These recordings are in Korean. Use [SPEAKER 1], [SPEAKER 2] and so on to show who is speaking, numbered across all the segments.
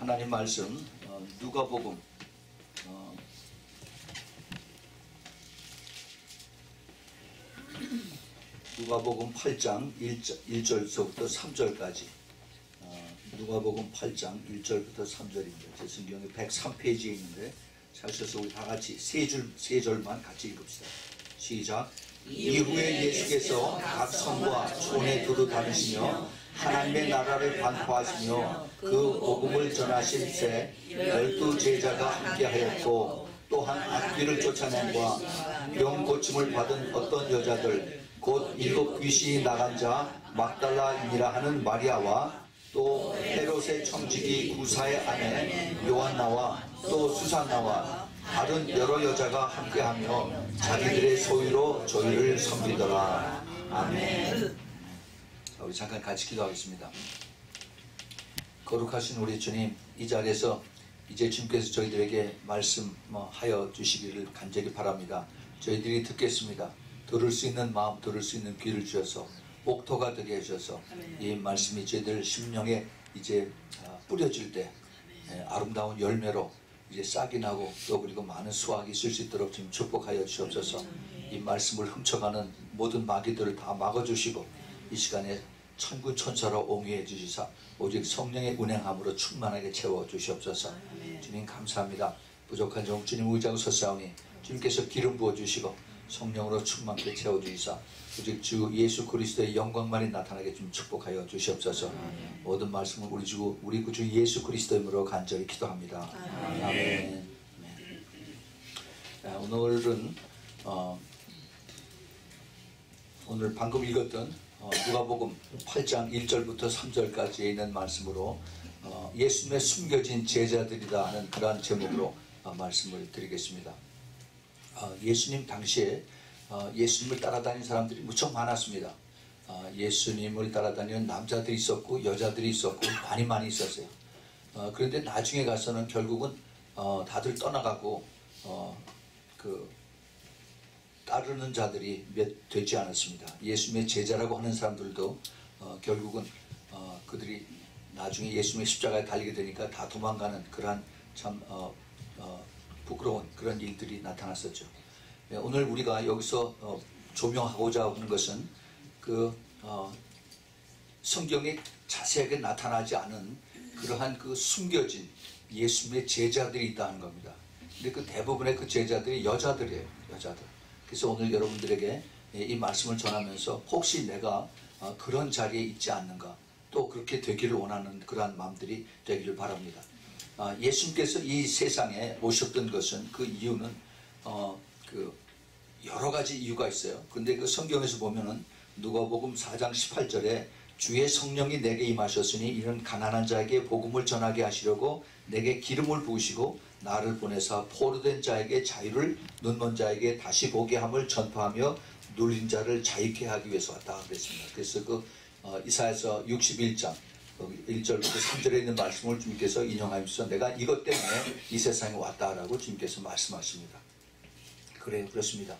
[SPEAKER 1] 하나님 말씀 누가복음 누가복음 8장 1절부터 3절까지 누가복음 8장 1절부터 3절입니다. 제 성경이 103페이지에 있는데 찾으셔서 우리 다 같이 세 절만 같이 읽읍시다. 시작. 이후에 예수께서 각 성과 촌에 두루 다니시며 하나님의 나라를 반포하시며 그 복음을 전하실새 12 제자가 함께하였고 또한 악귀를 쫓아낸과 병 고침을 받은 어떤 여자들 곧 7 귀신이 나간 자 막달라인이라 하는 마리아와 또 헤롯의 청지기 구사의 아내 요한나와 또 수산나와 다른 여러 여자가 함께하며 자기들의 소유로 저희를 섬기더라. 아멘. 자, 우리 잠깐 같이 기도하겠습니다. 거룩하신 우리 주님, 이 자리에서 이제 주님께서 저희들에게 말씀하여 주시기를 간절히 바랍니다. 저희들이 듣겠습니다. 들을 수 있는 마음, 들을 수 있는 귀를 주셔서 복토가 되게 해주셔서 이 말씀이 저희들 심령에 이제 뿌려질 때 아름다운 열매로 이제 싹이 나고 또 그리고 많은 수확이 있을 수 있도록 지금 축복하여 주옵소서. 이 말씀을 훔쳐가는 모든 마귀들을 다 막아주시고 이 시간에 천군 천사로 옹이해 주시사 오직 성령의 운행함으로 충만하게 채워 주시옵소서. 주님 감사합니다. 부족한 종 주님 의지하고 섰사오니 주님께서 기름 부어 주시고 성령으로 충만하게 채워 주시사 오직 주 예수 그리스도의 영광만이 나타나게 좀 축복하여 주시옵소서. 모든 말씀을 우리 구주 예수 그리스도의 이름으로 간절히 기도합니다. 아멘. 오늘은 오늘 방금 읽었던 누가복음 8장 1절부터 3절까지에 있는 말씀으로 예수님의 숨겨진 제자들이다 하는 그러한 제목으로 말씀을 드리겠습니다. 예수님 당시에 예수님을 따라다니는 사람들이 무척 많았습니다. 예수님을 따라다니는 남자들이 있었고 여자들이 있었고 많이 있었어요. 그런데 나중에 가서는 결국은 다들 떠나가고 따르는 자들이 몇 되지 않았습니다. 예수님의 제자라고 하는 사람들도 결국은 그들이 나중에 예수님의 십자가에 달리게 되니까 다 도망가는 그러한 참 부끄러운 그런 일들이 나타났었죠. 오늘 우리가 여기서 조명하고자 하는 것은 성경에 자세하게 나타나지 않은 그러한 숨겨진 예수님의 제자들이 있다는 겁니다. 근데 그 대부분의 그 제자들이 여자들이에요. 여자들. 그래서 오늘 여러분들에게 이 말씀을 전하면서 혹시 내가 그런 자리에 있지 않는가 또 그렇게 되기를 원하는 그러한 마음들이 되기를 바랍니다. 예수님께서 이 세상에 오셨던 것은 그 이유는 여러 가지 이유가 있어요. 근데 그 성경에서 보면은 누가복음 4장 18절에 주의 성령이 내게 임하셨으니 이는 가난한 자에게 복음을 전하게 하시려고 내게 기름을 부으시고 나를 보내사 포로된 자에게 자유를 눈먼 자에게 다시 보게 함을 전파하며 눌린 자를 자유케 하기 위해서 왔다 그랬습니다. 그래서 이사야서 61장 1절부터 3절에 있는 말씀을 주님께서 인용하면서 내가 이것 때문에 이 세상에 왔다라고 주님께서 말씀하십니다. 그래요, 그렇습니다.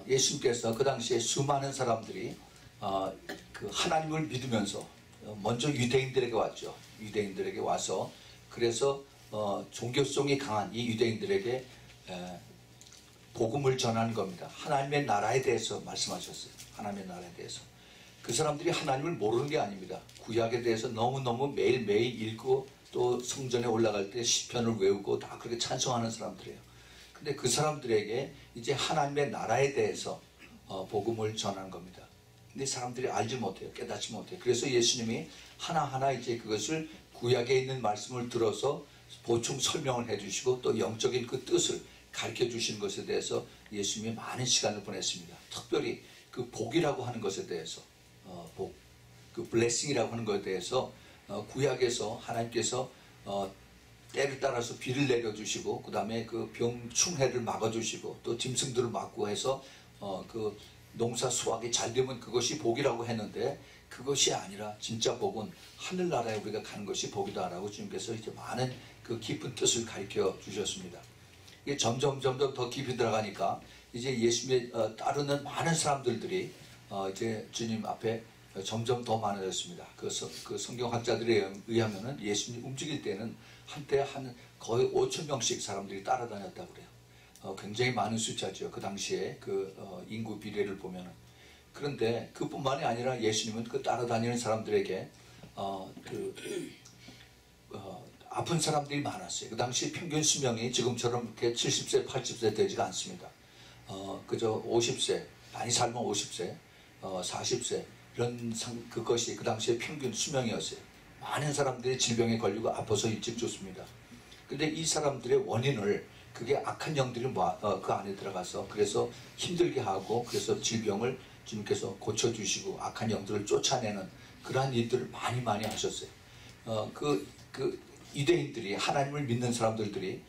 [SPEAKER 1] 예수님께서 그 당시에 수많은 사람들이 하나님을 믿으면서 먼저 유대인들에게 왔죠. 유대인들에게 와서 그래서 종교성이 강한 이 유대인들에게 복음을 전하는 겁니다. 하나님의 나라에 대해서 말씀하셨어요. 하나님의 나라에 대해서. 그 사람들이 하나님을 모르는 게 아닙니다. 구약에 대해서 너무너무 매일매일 읽고 또 성전에 올라갈 때 시편을 외우고 다 그렇게 찬송하는 사람들이에요. 근데 그 사람들에게 이제 하나님의 나라에 대해서 복음을 전하는 겁니다. 근데 사람들이 알지 못해요. 깨닫지 못해요. 그래서 예수님이 하나하나 이제 그것을 구약에 있는 말씀을 들어서 보충 설명을 해주시고 또 영적인 그 뜻을 가르쳐 주시는 것에 대해서 예수님이 많은 시간을 보냈습니다. 특별히 그 복이라고 하는 것에 대해서 그 블레싱이라고 하는 것에 대해서 구약에서 하나님께서 때를 따라서 비를 내려주시고 그 다음에 그 병충해를 막아주시고 또 짐승들을 막고 해서 그 농사 수확이 잘 되면 그것이 복이라고 했는데 그것이 아니라 진짜 복은 하늘나라에 우리가 가는 것이 복이다라고 주님께서 이제 많은 그 깊은 뜻을 가르쳐 주셨습니다. 이게 점점 더 깊이 들어가니까 이제 예수님의 따르는 많은 사람들이 이제 주님 앞에 점점 더 많아졌습니다. 그 성경학자들에 의하면은 예수님이 움직일 때는 한때 거의 5천 명씩 사람들이 따라다녔다고 그래요. 굉장히 많은 숫자죠. 그 당시에 인구 비례를 보면은. 그런데 그뿐만이 아니라 예수님은 그 따라다니는 사람들에게 아픈 사람들이 많았어요. 그 당시 평균 수명이 지금처럼 이렇게 70세, 80세 되지가 않습니다. 그저 50세, 많이 살면 50세, 40세 그것이 그 당시에 평균 수명이었어요. 많은 사람들이 질병에 걸리고 아파서 일찍 죽습니다. 근데 이 사람들의 원인을 그게 악한 영들이 그 안에 들어가서 그래서 힘들게 하고 그래서 질병을 주님께서 고쳐주시고 악한 영들을 쫓아내는 그러한 일들을 많이 하셨어요. 유대인들이 하나님을 믿는 사람들이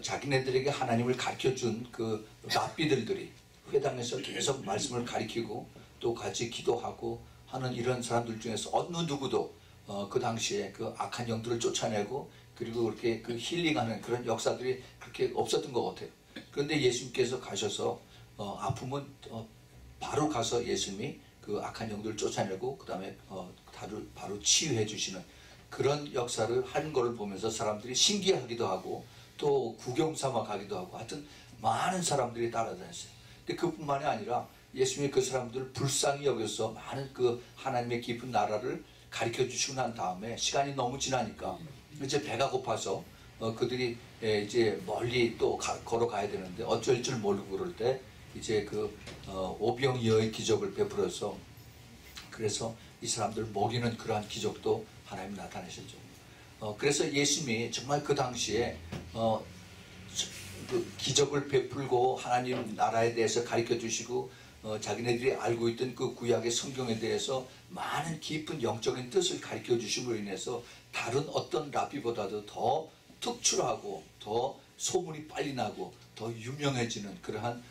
[SPEAKER 1] 자기네들에게 하나님을 가르쳐준 그 랍비들이 회당에서 계속 말씀을 가르치고 또 같이 기도하고 하는 이런 사람들 중에서 어느 누구도 그 당시에 그 악한 영들을 쫓아내고 그리고 그렇게 그 힐링하는 그런 역사들이 그렇게 없었던 것 같아요. 그런데 예수님께서 가셔서 아프면 바로 가서 예수님이 그 악한 영들을 쫓아내고 그 다음에 바로 치유해 주시는 그런 역사를 하는 것을 보면서 사람들이 신기하기도 하고 또 구경 삼아 가기도 하고 하여튼 많은 사람들이 따라다녔어요. 근데 그뿐만이 아니라 예수님이 그 사람들을 불쌍히 여겨서 많은 그 하나님의 깊은 나라를 가르쳐 주시고 난 다음에 시간이 너무 지나니까 이제 배가 고파서 그들이 이제 멀리 또 걸어가야 되는데 어쩔 줄 모르고 그럴 때 이제 오병이어의 기적을 베풀어서 그래서 이 사람들 먹이는 그러한 기적도 하나님 나타내셨죠. 그래서 예수님이 정말 그 당시에 그 기적을 베풀고 하나님 나라에 대해서 가르쳐 주시고 자기네들이 알고 있던 그 구약의 성경에 대해서 많은 깊은 영적인 뜻을 가르쳐 주심으로 인해서 다른 어떤 랍비보다도 더 특출하고 더 소문이 빨리 나고 더 유명해지는 그러한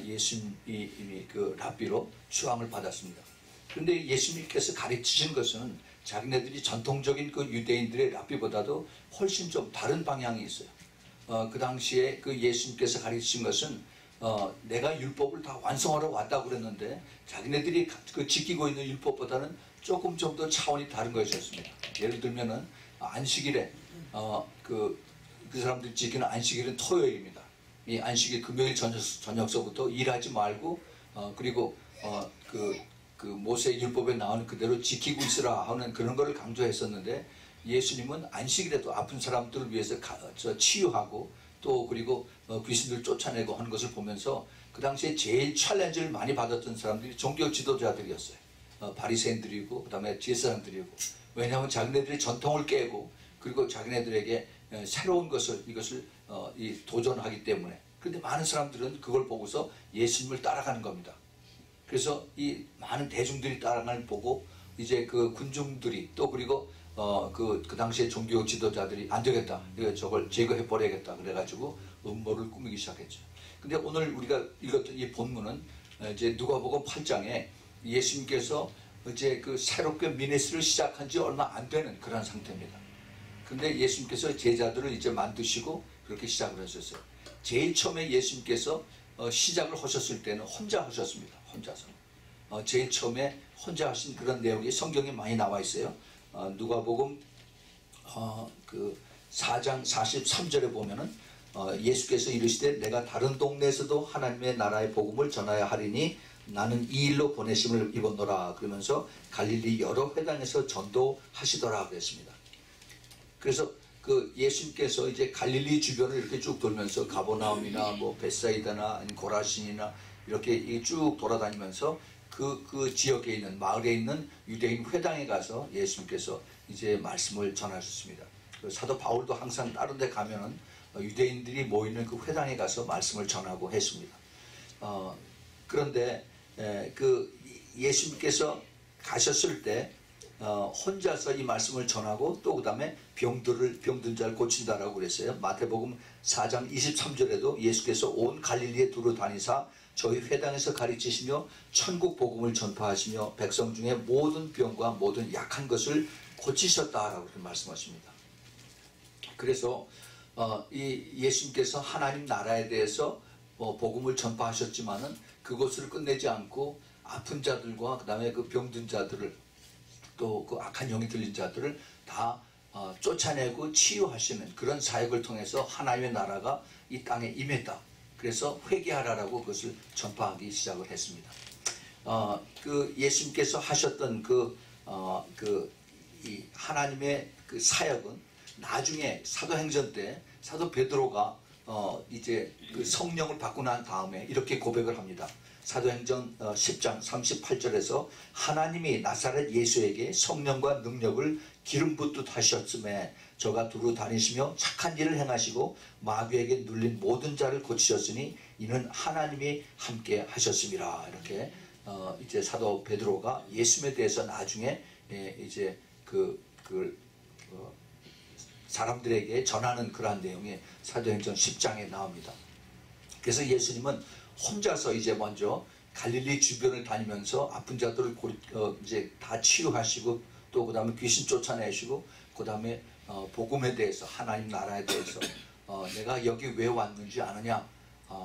[SPEAKER 1] 예수님이 이미 그 랍비로 추앙을 받았습니다. 그런데 예수님께서 가르치신 것은 자기네들이 전통적인 그 유대인들의 랍비보다도 훨씬 좀 다른 방향이 있어요. 그 당시에 그 예수님께서 가르치신 것은 내가 율법을 다 완성하러 왔다고 그랬는데 자기네들이 그 지키고 있는 율법보다는 조금 좀 더 차원이 다른 것이었습니다. 예를 들면은 안식일에 그 사람들이 지키는 안식일은 토요일입니다. 이 안식일 금요일 저녁서부터 일하지 말고 그리고 그 모세의 율법에 나오는 그대로 지키고 있으라 하는 그런 걸 강조했었는데 예수님은 안식일에도 아픈 사람들을 위해서 치유하고 또 그리고 귀신들 쫓아내고 하는 것을 보면서 그 당시에 제일 챌린지를 많이 받았던 사람들이 종교 지도자들이었어요. 바리새인들이고 그 다음에 제사장들이고 왜냐하면 자기네들의 전통을 깨고 그리고 자기네들에게 새로운 이것을 도전하기 때문에 그런데 많은 사람들은 그걸 보고서 예수님을 따라가는 겁니다. 그래서 이 많은 대중들이 따라가는 걸 보고 이제 그 군중들이 또 그리고 그 당시에 종교 지도자들이 안 되겠다. 저걸 제거해 버려야겠다. 그래가지고 음모를 꾸미기 시작했죠. 근데 오늘 우리가 읽었던 이 본문은 이제 누가복음 8장에 예수님께서 이제 그 새롭게 미니스트를 시작한 지 얼마 안 되는 그런 상태입니다. 근데 예수님께서 제자들을 이제 만드시고 그렇게 시작을 하셨어요. 제일 처음에 예수님께서 시작을 하셨을 때는 혼자 하셨습니다. 혼자서. 제일 처음에 혼자 하신 그런 내용이 성경에 많이 나와 있어요. 누가복음 그 4장 43절에 보면은 예수께서 이르시되 내가 다른 동네에서도 하나님의 나라의 복음을 전하여 하리니 나는 이 일로 보내심을 입었노라 그러면서 갈릴리 여러 회당에서 전도하시더라 그랬습니다. 그래서 그 예수님께서 이제 갈릴리 주변을 이렇게 쭉 돌면서 가버나움이나 뭐 벳사이다나 고라신이나 이렇게 쭉 돌아다니면서 그 지역에 있는 마을에 있는 유대인 회당에 가서 예수님께서 이제 말씀을 전하셨습니다. 사도 바울도 항상 다른 데 가면은 유대인들이 모이는 그 회당에 가서 말씀을 전하고 했습니다. 그런데 그 예수님께서 가셨을 때 혼자서 이 말씀을 전하고 또 그 다음에 병든 자를 고친다라고 그랬어요. 마태복음 4장 23절에도 예수께서 온 갈릴리에 두루 다니사 저희 회당에서 가르치시며 천국 복음을 전파하시며 백성 중에 모든 병과 모든 약한 것을 고치셨다라고 그렇게 말씀하십니다. 그래서 이 예수님께서 하나님 나라에 대해서 복음을 전파하셨지만은 그것을 끝내지 않고 아픈 자들과 그 다음에 그 병든 자들을 또 그 악한 영이 들린 자들을 다 쫓아내고 치유하시는 그런 사역을 통해서 하나님의 나라가 이 땅에 임했다. 그래서 회개하라라고 그것을 전파하기 시작을 했습니다. 그 예수님께서 하셨던 이 하나님의 그 사역은 나중에 사도행전 때 사도 베드로가 이제 그 성령을 받고 난 다음에 이렇게 고백을 합니다. 사도행전 10장 38절에서 하나님이 나사렛 예수에게 성령과 능력을 기름 붓듯 하셨음에 저가 두루 다니시며 착한 일을 행하시고 마귀에게 눌린 모든 자를 고치셨으니 이는 하나님이 함께 하셨음이라. 이렇게 이제 사도 베드로가 예수님에 대해서 나중에 이제 사람들에게 전하는 그러한 내용이 사도행전 10장에 나옵니다. 그래서 예수님은 혼자서 이제 먼저 갈릴리 주변을 다니면서 아픈 자들을 이제 다 치유하시고 또 그 다음에 귀신 쫓아내시고 그 다음에 복음에 대해서 하나님 나라에 대해서 내가 여기 왜 왔는지 아느냐,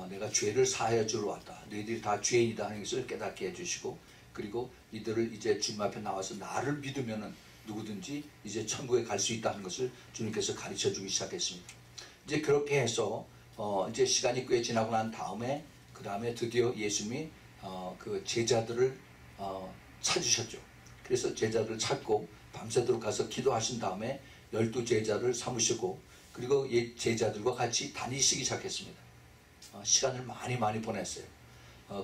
[SPEAKER 1] 내가 죄를 사하여 주러 왔다, 너희들이 다 죄인이다 하는 것을 깨닫게 해주시고 그리고 이들을 이제 주님 앞에 나와서 나를 믿으면은 누구든지 이제 천국에 갈 수 있다는 것을 주님께서 가르쳐 주기 시작했습니다. 이제 그렇게 해서 이제 시간이 꽤 지나고 난 다음에 그 다음에 드디어 예수님이 그 제자들을 찾으셨죠. 그래서 제자들을 찾고 밤새도록 가서 기도하신 다음에 12제자를 삼으시고 그리고 제자들과 같이 다니시기 시작했습니다. 시간을 많이 보냈어요.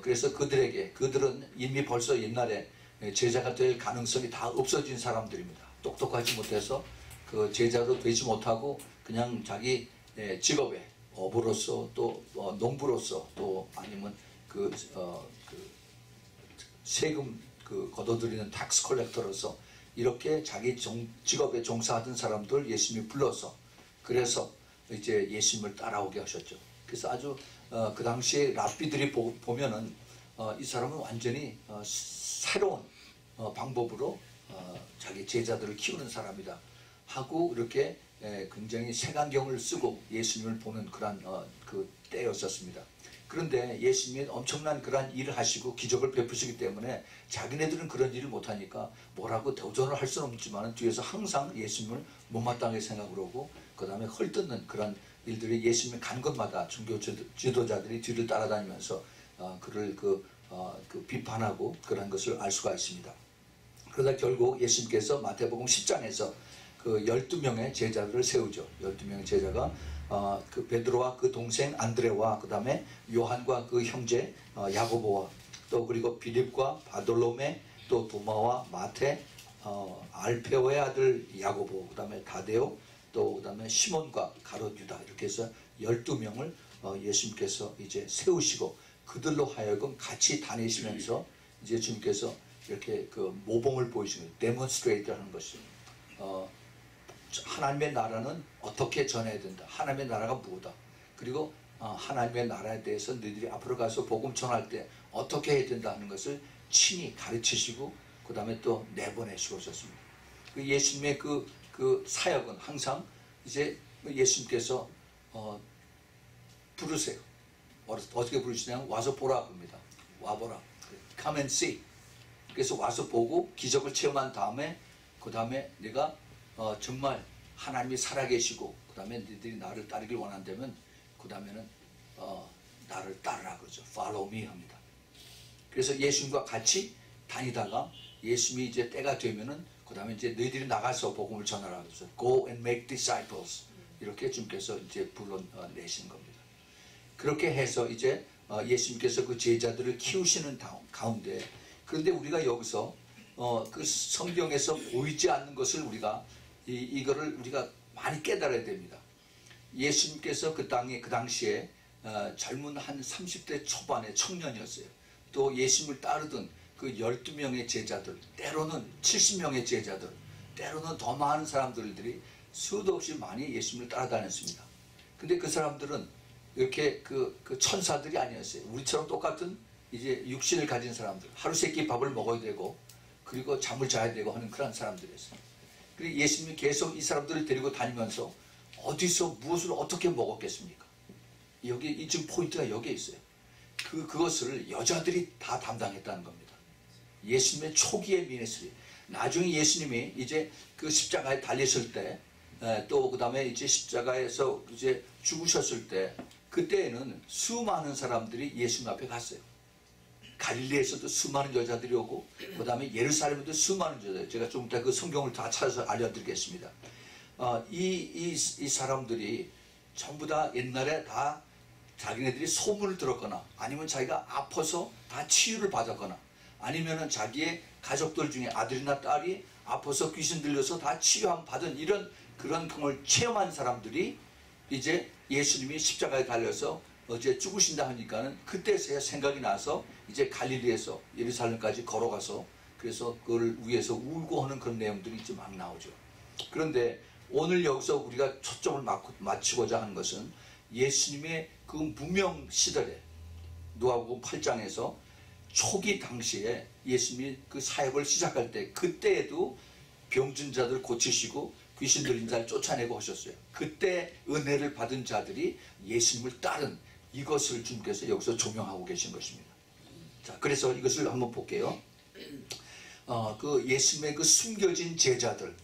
[SPEAKER 1] 그래서 그들은 이미 벌써 옛날에 제자가 될 가능성이 다 없어진 사람들입니다. 똑똑하지 못해서 그 제자로 되지 못하고 그냥 자기 직업에 어부로서 또 농부로서 또 아니면 그 세금 걷어들이는 텍스 컬렉터로서 이렇게 자기 직업에 종사하던 사람들 예수님이 불러서 그래서 이제 예수님을 따라오게 하셨죠. 그래서 아주 그 당시에 랍비들이 보면은 이 사람은 완전히 새로운 방법으로 자기 제자들을 키우는 사람이다 하고 이렇게 굉장히 색안경을 쓰고 예수님을 보는 그런 그 때였었습니다. 그런데 예수님이 엄청난 그런 일을 하시고 기적을 베푸시기 때문에 자기네들은 그런 일을 못하니까 뭐라고 도전을 할 수는 없지만 뒤에서 항상 예수님을 못마땅하게 생각을 하고 그 다음에 헐뜯는 그런 일들이 예수님이 간 곳마다 종교 지도자들이 뒤를 따라다니면서 그를 비판하고 그런 것을 알 수가 있습니다. 그러다 결국 예수님께서 마태복음 10장에서 그 12명의 제자들을 세우죠. 12명의 제자가 그 베드로와 그 동생 안드레와 그 다음에 요한과 그 형제 야고보와 또 그리고 빌립과 바돌로메 또 도마와 마테 알페오의 아들 야고보 그 다음에 다데오 또 그 다음에 시몬과 가롯 유다 이렇게 해서 12명을 예수님께서 이제 세우시고 그들로 하여금 같이 다니시면서 이제 주님께서 이렇게 그 모범을 보이시는 데몬스트레이트 하는 것이 하나님의 나라는 어떻게 전해야 된다. 하나님의 나라가 무엇이다. 그리고 하나님의 나라에 대해서 너희들이 앞으로 가서 복음 전할 때 어떻게 해야 된다 하는 것을 친히 가르치시고 그 다음에 또 내보내시고 오셨습니다. 그 예수님의 그 사역은 항상 이제 예수님께서 부르세요. 어떻게 부르시냐면 와서 보라 합니다. 와보라. Come and see. 그래서 와서 보고 기적을 체험한 다음에 그 다음에 내가 정말 하나님이 살아계시고 그 다음에 너희들이 나를 따르길 원한다면 그 다음에는 나를 따르라 그러죠. Follow me 합니다. 그래서 예수님과 같이 다니다가 예수님이 이제 때가 되면은 그 다음에 이제 너희들이 나가서 복음을 전하라 그래서 Go and make disciples 이렇게 주님께서 이제 불러내신 겁니다. 그렇게 해서 이제 예수님께서 그 제자들을 키우시는 가운데 그런데 우리가 여기서 그 성경에서 보이지 않는 것을 우리가 이거를 우리가 많이 깨달아야 됩니다. 예수님께서 그 당시에 젊은 한 30대 초반의 청년이었어요. 또 예수님을 따르던 그 12명의 제자들, 때로는 70명의 제자들, 때로는 더 많은 사람들이 수도 없이 많이 예수님을 따라다녔습니다. 근데 그 사람들은 이렇게 그 천사들이 아니었어요. 우리처럼 똑같은 이제 육신을 가진 사람들, 하루 세 끼 밥을 먹어야 되고 그리고 잠을 자야 되고 하는 그런 사람들이었어요. 그리고 예수님이 계속 이 사람들을 데리고 다니면서 어디서 무엇을 어떻게 먹었겠습니까? 여기 지금 포인트가 여기에 있어요. 그것을 여자들이 다 담당했다는 겁니다. 예수님의 초기의 미니스트리. 나중에 예수님이 이제 그 십자가에 달리실 때, 또 그 다음에 이제 십자가에서 이제 죽으셨을 때, 그때에는 수많은 사람들이 예수님 앞에 갔어요. 갈릴리에서도 수많은 여자들이 오고, 그 다음에 예루살렘에도 수많은 여자들. 제가 좀 이따 그 성경을 다 찾아서 알려드리겠습니다. 이 사람들이 전부 다 옛날에 다 자기네들이 소문을 들었거나, 아니면 자기가 아파서 다 치유를 받았거나, 아니면은 자기의 가족들 중에 아들이나 딸이 아파서 귀신 들려서 다 치유함 받은 이런 그런 걸 체험한 사람들이 이제 예수님이 십자가에 달려서 어제 죽으신다 하니까는 그때서야 생각이 나서 이제 갈릴리에서 예루살렘까지 걸어가서 그래서 그걸 위해서 울고 하는 그런 내용들이 이제 막 나오죠. 그런데 오늘 여기서 우리가 초점을 맞추고자 하는 것은 예수님의 그 무명 시절에 누가복음 8장에서 초기 당시에 예수님이 그 사역을 시작할 때 그때에도 병든 자들 고치시고 귀신 들린 자를 쫓아내고 하셨어요. 그때 은혜를 받은 자들이 예수님을 따른 이것을 주님께서 여기서 조명하고 계신 것입니다. 자, 그래서 이것을 한번 볼게요. 그 예수님의 그 숨겨진 제자들,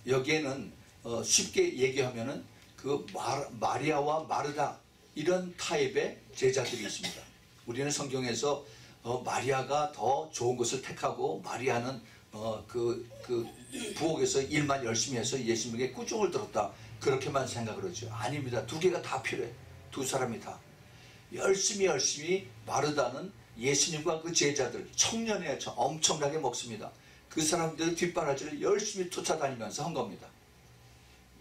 [SPEAKER 1] 여기에는 쉽게 얘기하면은 그 마리아와 마르다 이런 타입의 제자들이 있습니다. 우리는 성경에서 마리아가 더 좋은 것을 택하고 마리아는 그 부엌에서 일만 열심히 해서 예수님에게 꾸중을 들었다, 그렇게만 생각을 하죠. 아닙니다. 두 개가 다 필요해. 두 사람이 다 열심히 마르다는 예수님과 그 제자들 청년에 엄청나게 먹습니다. 그 사람들 뒷바라지를 열심히 쫓아다니면서 한 겁니다.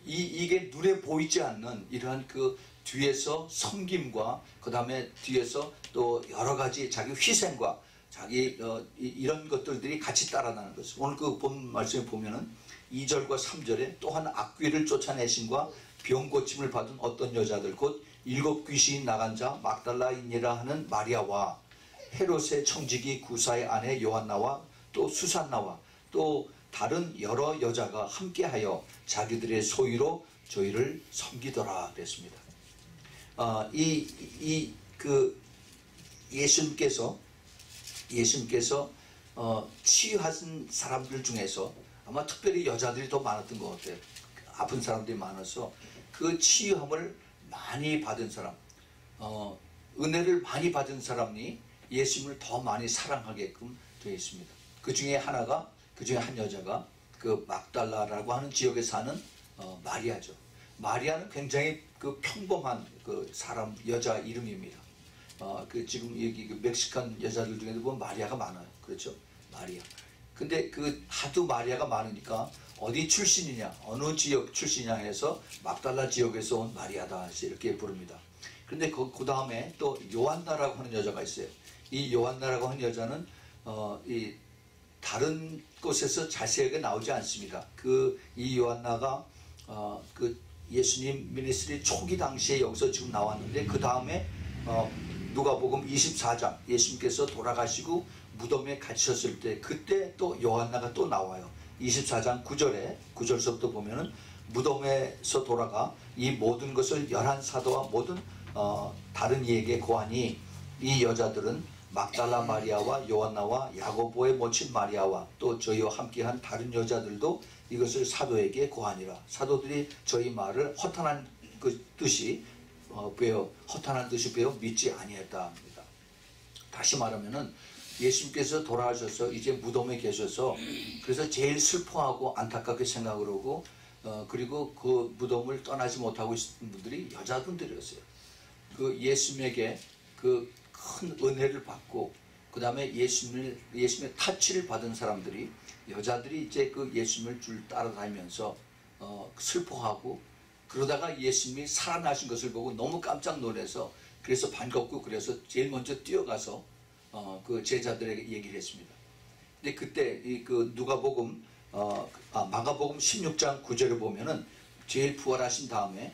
[SPEAKER 1] 이게 눈에 보이지 않는 이러한 그 뒤에서 섬김과 그 다음에 뒤에서 또 여러 가지 자기 희생과 자기 이런 것들이 같이 따라나는 것을 오늘 그 본 말씀에 보면은 2절과 3절에 또한 악귀를 쫓아내심과 병 고침을 받은 어떤 여자들 곧 7 귀신이 나간 자 막달라인이라 하는 마리아와 헤롯의 청지기 구사의 아내 요한나와 또 수산나와 또 다른 여러 여자가 함께하여 자기들의 소유로 저희를 섬기더라 그랬습니다. 그 예수님께서 치유하신 사람들 중에서 아마 특별히 여자들이 더 많았던 것 같아요. 아픈 사람들이 많아서 그 치유함을 많이 받은 사람, 은혜를 많이 받은 사람이 예수님을 더 많이 사랑하게끔 되어 있습니다. 그 중에 한 여자가 그 막달라라고 하는 지역에 사는 마리아죠. 마리아는 굉장히 그 평범한 그 사람 여자 이름입니다. 그 지금 여기 그 멕시칸 여자들 중에도 보면 마리아가 많아요. 그렇죠? 마리아. 근데 그 하도 마리아가 많으니까 어디 출신이냐, 어느 지역 출신이냐 해서 막달라 지역에서 온 마리아다 이렇게 부릅니다. 근데 그 다음에 또 요한나라고 하는 여자가 있어요. 이 요한나라고 하는 여자는 이 다른 곳에서 자세하게 나오지 않습니다. 이 요한나가 그 예수님 미니스트리 초기 당시에 여기서 지금 나왔는데 그 다음에 누가복음 24장 예수님께서 돌아가시고 무덤에 갇히셨을 때 그때 또 요한나가 또 나와요. 24장 9절서부터 보면은 무덤에서 돌아가 이 모든 것을 11사도와 모든 다른 이에게 고하니 이 여자들은 막달라 마리아와 요한나와 야고보의 모친 마리아와 또 저희와 함께한 다른 여자들도 이것을 사도에게 고하니라. 사도들이 저희 말을 허탄한 그 뜻이 허탄한 뜻이 배워 믿지 아니했다 합니다. 다시 말하면은 예수님께서 돌아가셔서 이제 무덤에 계셔서 그래서 제일 슬퍼하고 안타깝게 생각을 하고 그리고 그 무덤을 떠나지 못하고 있는 분들이 여자분들이었어요. 그 예수님에게 그 큰 은혜를 받고 그 다음에 예수님의 타치를 받은 사람들이 여자들이 이제 그 예수님을 줄 따라다니면서 슬퍼하고 그러다가 예수님이 살아나신 것을 보고 너무 깜짝 놀라서 그래서 반갑고 그래서 제일 먼저 뛰어가서 그 제자들에게 얘기를 했습니다. 근데 그때 그 누가복음 마가복음 16장 9절을 보면은 제일 부활하신 다음에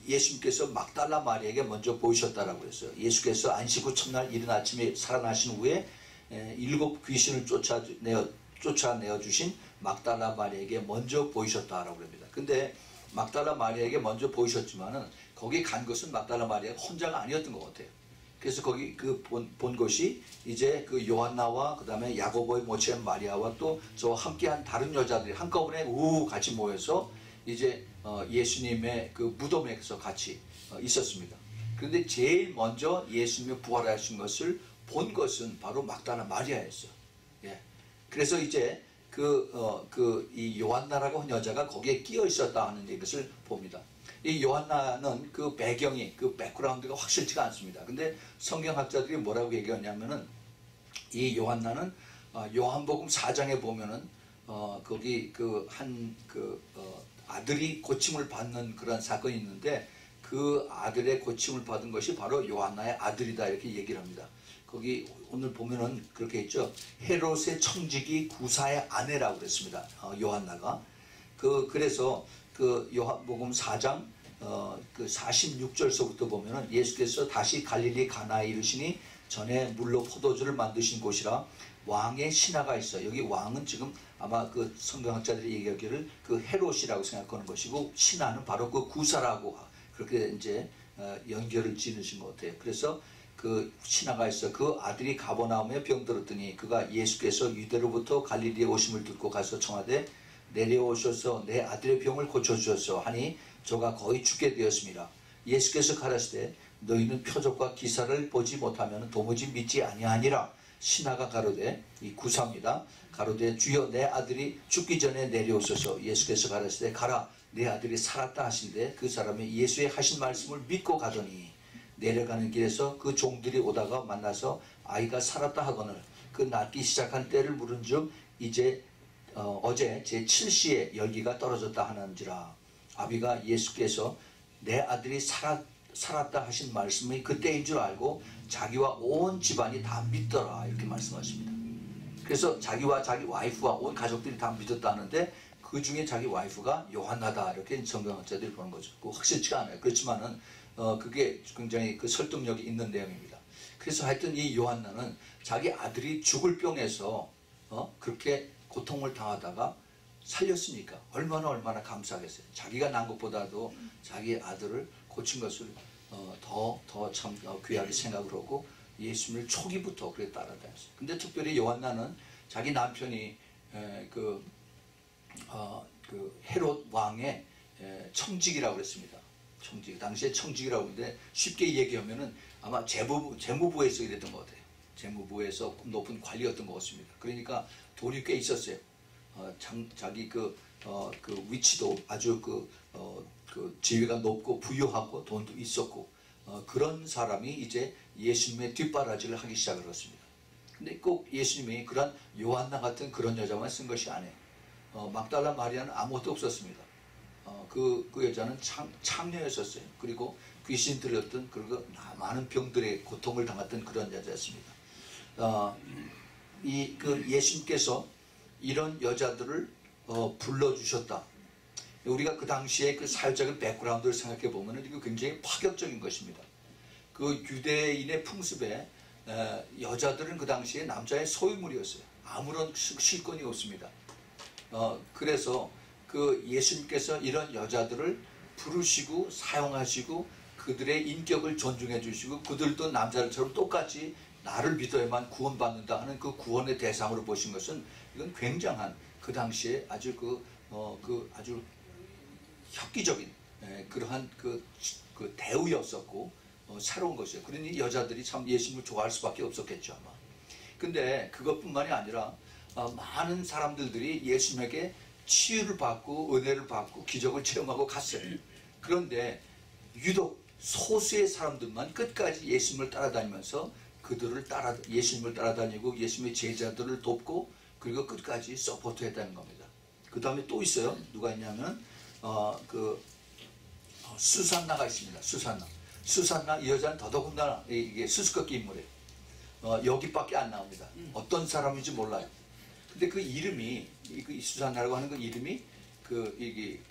[SPEAKER 1] 예수님께서 막달라 마리아에게 먼저 보이셨다라고 했어요. 예수께서 안식 후 첫날 이른 아침에 살아나신 후에 7 귀신을 쫓아내어 주신 막달라 마리아에게 먼저 보이셨다라고 합니다. 근데 막달라 마리아에게 먼저 보이셨지만은 거기 간 것은 막달라 마리아가 혼자가 아니었던 것 같아요. 그래서 거기 그 본 것이 이제 그 요한나와 그 다음에 야고보의 모체 마리아와 또 저 함께한 다른 여자들이 한꺼번에 같이 모여서 이제 예수님의 그 무덤에서 같이 있었습니다. 그런데 제일 먼저 예수님이 부활하신 것을 본 것은 바로 막달라 마리아였어요. 예. 그래서 이제 이 요한나라고 한 여자가 거기에 끼어 있었다 하는 것을 봅니다. 이 요한나는 그 배경이, 그 백그라운드가 확실치가 않습니다. 근데 성경학자들이 뭐라고 얘기하냐면은 이 요한나는 요한복음 4장에 보면은 거기 아들이 고침을 받는 그런 사건이 있는데 그 아들의 고침을 받은 것이 바로 요한나의 아들이다 이렇게 얘기를 합니다. 거기 오늘 보면은 그렇게 있죠. 헤롯의 청지기 구사의 아내라고 그랬습니다. 요한나가. 그래서 그 요한복음 4장 그 46절서부터 보면은 예수께서 다시 갈릴리 가나에 이르시니 전에 물로 포도주를 만드신 곳이라 왕의 신하가 있어. 여기 왕은 지금 아마 그 성경학자들이 얘기하기를 그 헤롯이라고 생각하는 것이고 신하는 바로 그 구사라고 그렇게 이제 연결을 지으신 것 같아요. 그래서 그 신하가 있어. 그 아들이 가버나움에 병들었더니 그가 예수께서 유대로부터 갈릴리에 오심을 듣고 가서 청하되 내려오셔서 내 아들의 병을 고쳐주셨소 하니 저가 거의 죽게 되었습니다. 예수께서 가라사대 너희는 표적과 기사를 보지 못하면 도무지 믿지 아니하니라. 신하가 가로되 이 구사입니다. 가로되 주여 내 아들이 죽기 전에 내려오소서. 예수께서 가라사대 가라 내 아들이 살았다 하신대 그 사람이 예수의 하신 말씀을 믿고 가더니 내려가는 길에서 그 종들이 오다가 만나서 아이가 살았다 하거늘 그 낫기 시작한 때를 물은즉 이제 어제 제7시에 열기가 떨어졌다 하는지라. 아비가 예수께서 내 아들이 살았다 하신 말씀이 그때인 줄 알고 자기와 온 집안이 다 믿더라 이렇게 말씀하십니다. 그래서 자기와 자기 와이프와 온 가족들이 다 믿었다는데 그 중에 자기 와이프가 요한나다 이렇게 성경학자들이 보는 거죠. 확실치가 않아요. 그렇지만은 그게 굉장히 그 설득력이 있는 내용입니다. 그래서 하여튼 이 요한나는 자기 아들이 죽을 병에서 그렇게 고통을 당하다가 살렸으니까 얼마나 감사하겠어요. 자기가 난 것보다도 자기 아들을 고친 것을 더 참 귀하게 생각을 하고 예수님을 초기부터 그렇게 따라다녔어요. 근데 특별히 요한나는 자기 남편이 그 헤롯 왕의 청직이라고 그랬습니다. 청직, 당시에 청직이라고 하는데 쉽게 얘기하면은 아마 재무부에서 일했던 것 같아요. 재무부에서 높은 관리였던 것 같습니다. 그러니까 돈이 꽤 있었어요. 자기 그 위치도 아주 그 지위가 높고 부유하고 돈도 있었고 그런 사람이 이제 예수님의 뒷바라지를 하기 시작을 했습니다. 근데 꼭 예수님이 그런 요한나 같은 그런 여자만 쓴 것이 아니에요. 막달라 마리아는 아무것도 없었습니다. 그 여자는 창녀였었어요. 그리고 귀신 들렸던 그리고 많은 병들의 고통을 당했던 그런 여자였습니다. 예수님께서 이런 여자들을 불러주셨다. 우리가 그 당시에 그 사회적인 백그라운드를 생각해 보면 이거 굉장히 파격적인 것입니다. 그 유대인의 풍습에 여자들은 그 당시에 남자의 소유물이었어요. 아무런 실권이 없습니다. 그래서 그 예수님께서 이런 여자들을 부르시고 사용하시고 그들의 인격을 존중해 주시고 그들도 남자들처럼 똑같이 나를 믿어야만 구원받는다 하는 그 구원의 대상으로 보신 것은 이건 굉장한 그 당시에 아주 아주 혁기적인 그러한 그 대우였었고 새로운 것이에요. 그러니 여자들이 참 예수님을 좋아할 수밖에 없었겠죠 아마. 근데 그것뿐만이 아니라 많은 사람들이 예수님에게 치유를 받고 은혜를 받고 기적을 체험하고 갔어요. 그런데 유독 소수의 사람들만 끝까지 예수님을 따라다니면서 예수님을 따라다니고 예수님의 제자들을 돕고 그리고 끝까지 서포트했다는 겁니다. 그 다음에 또 있어요. 누가 있냐면 수산나가 있습니다. 수산나 이 여자는 더더군다나 이게 수수께끼 인물이에요. 여기밖에 안 나옵니다. 어떤 사람인지 몰라요. 근데 그 이름이 수산나라고 하는 그 이름이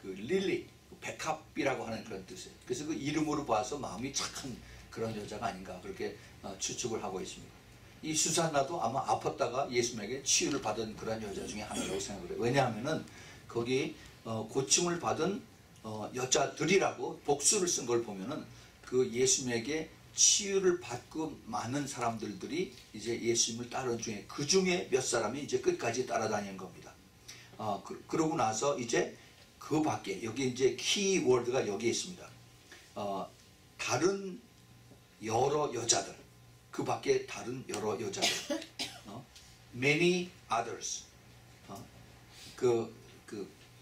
[SPEAKER 1] 릴리 백합이라고 하는 그런 뜻이에요. 그래서 그 이름으로 봐서 마음이 착한 그런 여자가 아닌가 그렇게 추측을 하고 있습니다. 이 수산나도 아마 아팠다가 예수님에게 치유를 받은 그런 여자 중에 하나라고 생각을 해요. 왜냐하면은 거기 고침을 받은 여자들이라고 복수를 쓴 걸 보면은 그 예수님에게 치유를 받고 많은 사람들이 이제 예수님을 따르는 중에 그 중에 몇 사람이 이제 끝까지 따라다니는 겁니다. 그러고 나서 이제 그 밖에 여기 이제 키워드가 여기에 있습니다. 다른 여러 여자들, 그 밖에 다른 여러 여자들, many others, 그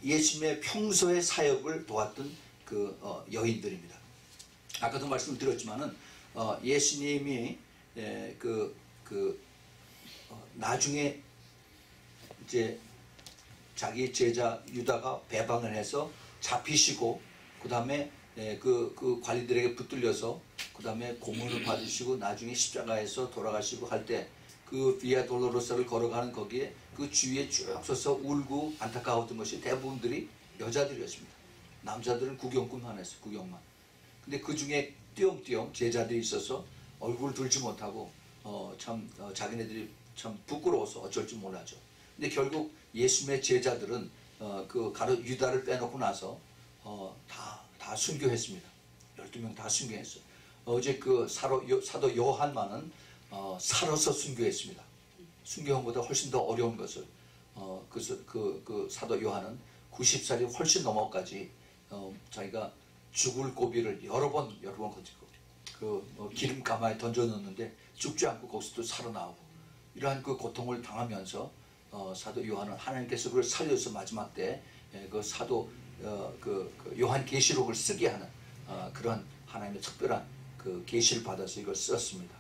[SPEAKER 1] 예수님의 평소의 사역을 도왔던 그 여인들입니다. 아까도 말씀을 드렸지만은 예수님이 나중에 이제 자기 제자 유다가 배반을 해서 잡히시고 그 다음에 그 관리들에게 붙들려서 그 다음에 고문을 받으시고 나중에 십자가에서 돌아가시고 할 때 그 비아 돌로로사를 걸어가는 거기에 그 주위에 쭉 서서 울고 안타까웠던 것이 대부분들이 여자들이었습니다. 남자들은 구경꾼만 했어요. 구경만. 근데 그 중에 띄엄띄엄 제자들이 있어서 얼굴을 들지 못하고 자기네들이 참 부끄러워서 어쩔 줄 몰라죠. 근데 결국 예수님의 제자들은 그 가룟 유다를 빼놓고 나서 다 순교했습니다. 12명 다 순교했어요. 어제 그 사도 요한만은 살아서 순교했습니다. 순교함보다 훨씬 더 어려운 것을 그래서 그 사도 요한은 90살이 훨씬 넘어까지 자기가 죽을 고비를 여러 번 거치고 기름 가마에 던져 넣는데 죽지 않고 거기서 또 살아나오고 이러한 그 고통을 당하면서 사도 요한은 하나님께서 그를 살려서 마지막 때 그 사도 그 요한 계시록을 쓰게 하는 그런 하나님의 특별한 그 계시를 받아서 이걸 썼습니다.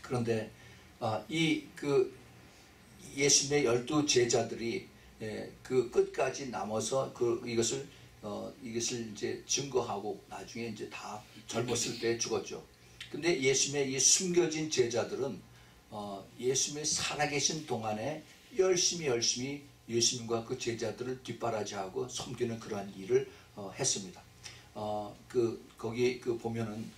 [SPEAKER 1] 그런데 이 그 예수님의 12 제자들이 그 끝까지 남아서 이것을 이제 증거하고 나중에 이제 다 젊었을 때 죽었죠. 근데 예수님의 이 숨겨진 제자들은 예수님의 살아계신 동안에 열심히 예수님과 그 제자들을 뒷바라지하고 섬기는 그러한 일을 했습니다. 거기 보면은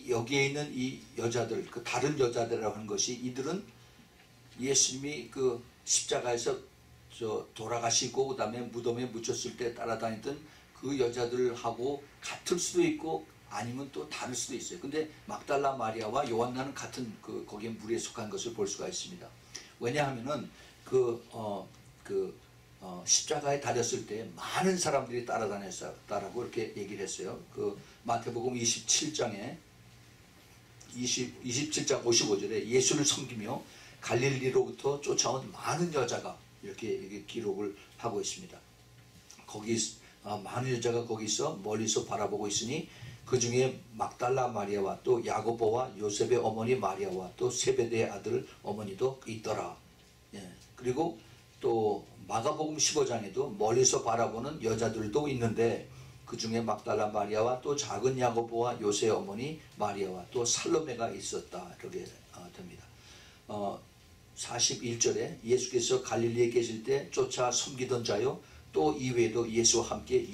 [SPEAKER 1] 여기에 있는 이 여자들, 그 다른 여자들이라고 하는 것이 이들은 예수님이 그 십자가에서 돌아가시고 그다음에 무덤에 묻혔을 때 따라다니던 그 여자들하고 같을 수도 있고 아니면 또 다를 수도 있어요. 근데 막달라 마리아와 요한나는 같은 거기에 무리에 속한 것을 볼 수가 있습니다. 왜냐하면은 십자가에 달렸을 때 많은 사람들이 따라다녔다라고 이렇게 얘기를 했어요. 그 마태복음 27장에 27장 55절에 예수를 섬기며 갈릴리로부터 쫓아온 많은 여자가 이렇게 기록을 하고 있습니다. 거기 많은 여자가 거기서 멀리서 바라보고 있으니 그 중에 막달라 마리아와 또 야고보와 요셉의 어머니 마리아와 또 세베대의 아들 어머니도 있더라. 그리고 또 마가복음 15장에도 멀리서 바라보는 여자들도 있는데 그 중에 막달라 마리아와 또 작은 야고보와 요셉의 어머니 마리아와 또 살로메가 있었다. 이렇게 됩니다. 41절에 예수께서 갈릴리에 계실 때 쫓아 섬기던 자요 또 이외에도 예수와 함께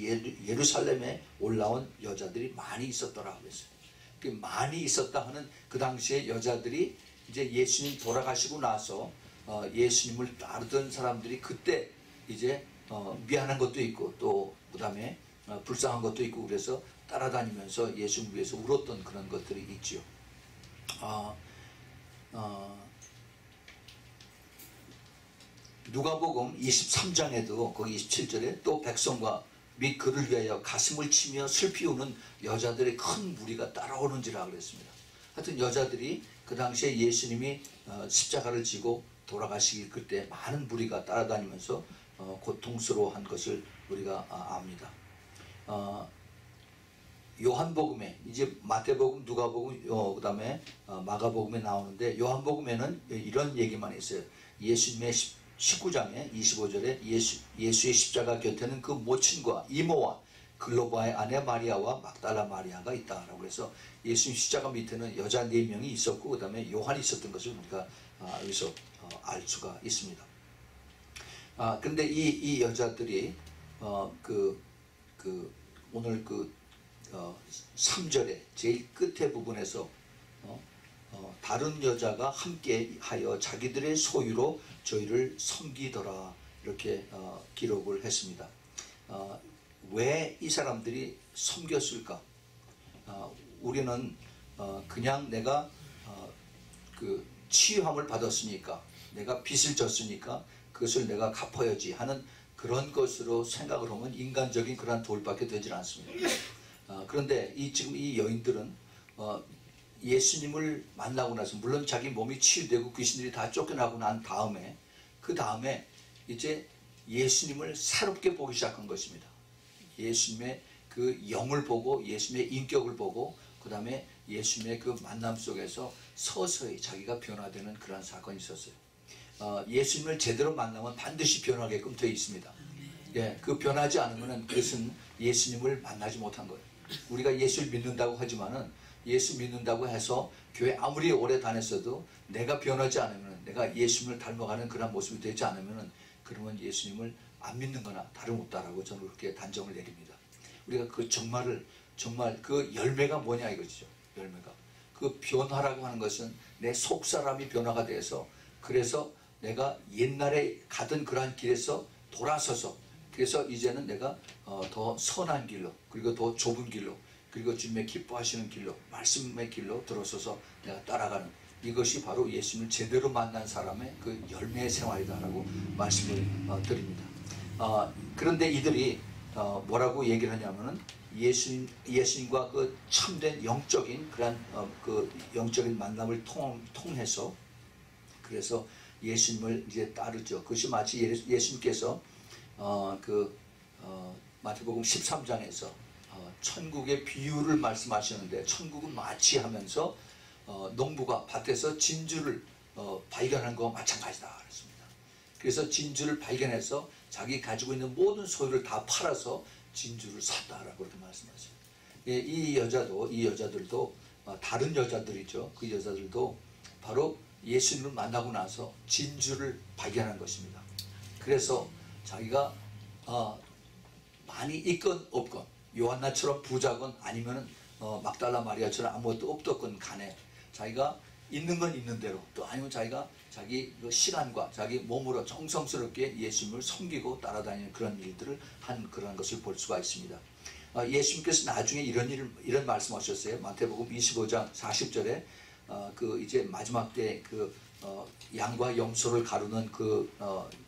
[SPEAKER 1] 예루살렘에 올라온 여자들이 많이 있었더라 그랬어요. 그 많이 있었다 하는 그 당시에 여자들이 이제 예수님 돌아가시고 나서 예수님을 따르던 사람들이 그때 이제 미안한 것도 있고 또 그다음에 불쌍한 것도 있고 그래서 따라다니면서 예수님 위해서 울었던 그런 것들이 있죠. 누가복음 23장에도 거기 27절에 또 백성과 및 그를 위하여 가슴을 치며 슬피 우는 여자들의 큰 무리가 따라오는지라 그랬습니다. 하여튼 여자들이 그 당시에 예수님이 십자가를 지고 돌아가시길 그때 많은 무리가 따라다니면서 고통스러워한 것을 우리가 압니다. 요한복음에 이제 마태복음, 누가복음, 그다음에 마가복음에 나오는데 요한복음에는 이런 얘기만 있어요. 예수님의 19장에 25절에 예수의 십자가 곁에는 그 모친과 이모와 글로바의 아내 마리아와 막달라 마리아가 있다라고 해서 예수님 십자가 밑에는 여자 4명이 있었고 그 다음에 요한이 있었던 것을 우리가 여기서 알 수가 있습니다. 근데 이 여자들이 오늘 3절에 제일 끝에 부분에서 다른 여자가 함께하여 자기들의 소유로 저희를 섬기더라 이렇게 기록을 했습니다. 왜 이 사람들이 섬겼을까? 우리는 그냥 내가 그 치유함을 받았으니까, 내가 빚을 졌으니까 그것을 내가 갚아야지 하는 그런 것으로 생각을 하면 인간적인 그런 도리밖에 되질 않습니다. 그런데 지금 이 여인들은 예수님을 만나고 나서, 물론 자기 몸이 치유되고 귀신들이 다 쫓겨나고 난 다음에, 그 다음에 이제 예수님을 새롭게 보기 시작한 것입니다. 예수님의 그 영을 보고, 예수님의 인격을 보고, 그 다음에 예수님의 그 만남 속에서 서서히 자기가 변화되는 그런 사건이 있었어요. 예수님을 제대로 만나면 반드시 변하게끔 되어 있습니다. 예, 그 변하지 않으면 그것은 예수님을 만나지 못한 거예요. 우리가 예수를 믿는다고 하지만은, 예수 믿는다고 해서 교회 아무리 오래 다녔어도 내가 변하지 않으면, 내가 예수님을 닮아가는 그런 모습이 되지 않으면, 그러면 예수님을 안 믿는 거나 다름없다라고 저는 그렇게 단정을 내립니다. 우리가 그 정말 그 열매가 뭐냐 이거죠. 열매가. 그 변화라고 하는 것은 내 속사람이 변화가 돼서, 그래서 내가 옛날에 가던 그러한 길에서 돌아서서, 그래서 이제는 내가 더 선한 길로, 그리고 더 좁은 길로, 그리고 주님의 기뻐하시는 길로, 말씀의 길로 들어서서 내가 따라가는, 이것이 바로 예수님을 제대로 만난 사람의 그 열매의 생활이다라고 말씀을 드립니다. 그런데 이들이 뭐라고 얘기를 하냐면은, 예수님과 그 참된 영적인 그런 그 영적인 만남을 통해서, 그래서 예수님을 이제 따르죠. 그것이 마치 예수님께서 마태복음 13장에서 천국의 비유를 말씀하시는데, 천국은 마치 하면서 농부가 밭에서 진주를 발견한 것과 마찬가지다 그랬습니다. 그래서 진주를 발견해서 자기 가지고 있는 모든 소유를 다 팔아서 진주를 샀다라고 그렇게 말씀하세요. 예, 이 여자들도 다른 여자들이죠. 그 여자들도 바로 예수님을 만나고 나서 진주를 발견한 것입니다. 그래서 자기가 많이 있건 없건, 요한나처럼 부자건 아니면은 막달라 마리아처럼 아무것도 없던 간에 자기가 있는 건 있는 대로, 또 아니면 자기가 자기 그 시간과 자기 몸으로 정성스럽게 예수님을 섬기고 따라다니는 그런 일들을 한 그런 것을 볼 수가 있습니다. 예수님께서 나중에 이런 말씀하셨어요. 마태복음 25장 40절에 그 이제 마지막 때 그 양과 염소를 가르는 그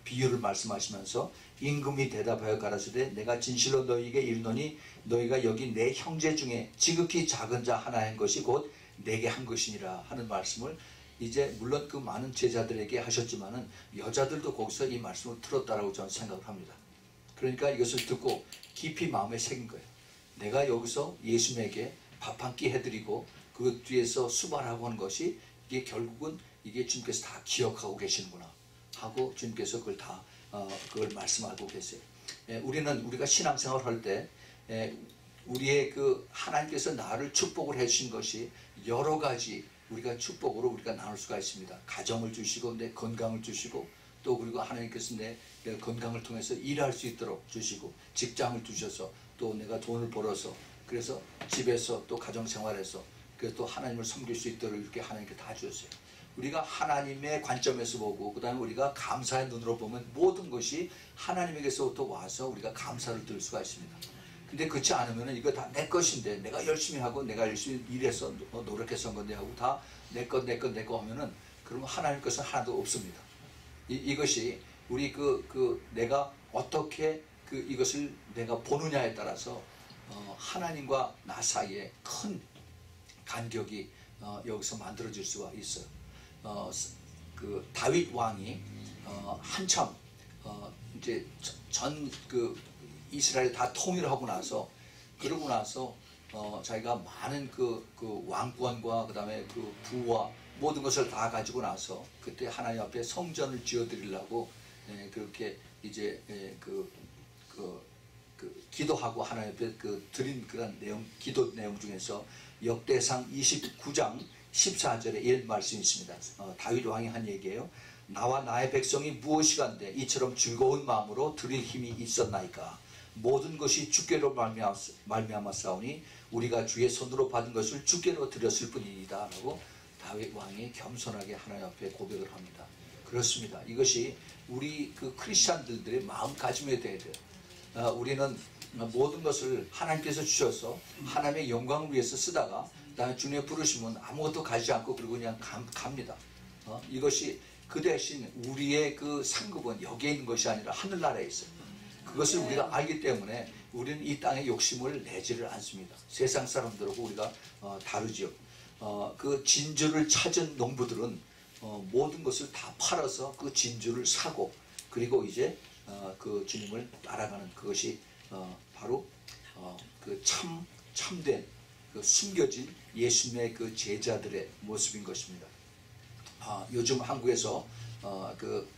[SPEAKER 1] 비유를 말씀하시면서, 임금이 대답하여 가라사대 내가 진실로 너희에게 이르노니 너희가 여기 내 형제 중에 지극히 작은 자 하나인 것이 곧 내게 한 것이니라 하는 말씀을, 이제 물론 그 많은 제자들에게 하셨지만은 여자들도 거기서 이 말씀을 들었다라고 저는 생각을 합니다. 그러니까 이것을 듣고 깊이 마음에 새긴 거예요. 내가 여기서 예수님에게 밥 한 끼 해드리고 그 뒤에서 수발하고 하는 것이, 이게 결국은 이게 주님께서 다 기억하고 계시는구나 하고 주님께서 그걸 다 그걸 말씀하고 계세요. 우리가 신앙생활 할 때 우리의 그 하나님께서 나를 축복을 해주신 것이 여러 가지 우리가 축복으로 우리가 나눌 수가 있습니다. 가정을 주시고 내 건강을 주시고, 또 그리고 하나님께서 내 건강을 통해서 일할 수 있도록 주시고, 직장을 주셔서 또 내가 돈을 벌어서, 그래서 집에서 또 가정생활에서 그래서 또 하나님을 섬길 수 있도록 이렇게 하나님께 다 주셨어요. 우리가 하나님의 관점에서 보고, 그 다음에 우리가 감사의 눈으로 보면 모든 것이 하나님에게서부터 와서 우리가 감사를 드릴 수가 있습니다. 근데 그렇지 않으면 이거 다 내 것인데, 내가 열심히 하고 내가 열심히 일해서 노력해서 한 건데 하고 다 내 것 하면은, 그러면 하나님 것은 하나도 없습니다. 이것이 우리 내가 어떻게 이것을 내가 보느냐에 따라서 하나님과 나 사이에 큰 간격이 여기서 만들어질 수가 있어요. 그 다윗 왕이 한참 이제 전 이스라엘 다 통일을 하고 나서, 그러고 나서 자기가 많은 그 왕권과 그 다음에 그 부와 모든 것을 다 가지고 나서, 그때 하나님 앞에 성전을 지어드리려고 그렇게 이제 기도하고 하나님 앞에 드린 그런 기도 내용 중에서 역대상 29장 14절에 이런 말씀이 있습니다. 다윗 왕이 한 얘기예요. 나와 나의 백성이 무엇이간데 이처럼 즐거운 마음으로 드릴 힘이 있었나이까. 모든 것이 주께로 말미암았사오니 우리가 주의 손으로 받은 것을 주께로 드렸을 뿐이다 라고 다윗 왕이 겸손하게 하나님 앞에 고백을 합니다. 그렇습니다. 이것이 우리 크리스찬들의 마음가짐이 되어야 돼요. 우리는 모든 것을 하나님께서 주셔서 하나님의 영광을 위해서 쓰다가 그다음에 주님의 부르시면 아무것도 가지 않고 그리고 그냥 갑니다. 이것이 그 대신 우리의 그 상급은 여기에 있는 것이 아니라 하늘나라에 있어요. 그것을 우리가 알기 때문에 우리는 이 땅에 욕심을 내지를 않습니다. 세상 사람들하고 우리가 다르지요. 그 진주를 찾은 농부들은 모든 것을 다 팔아서 그 진주를 사고 그리고 이제 그 주님을 따라가는 그것이 바로 그 참된 그 숨겨진 예수님의 그 제자들의 모습인 것입니다. 요즘 한국에서 그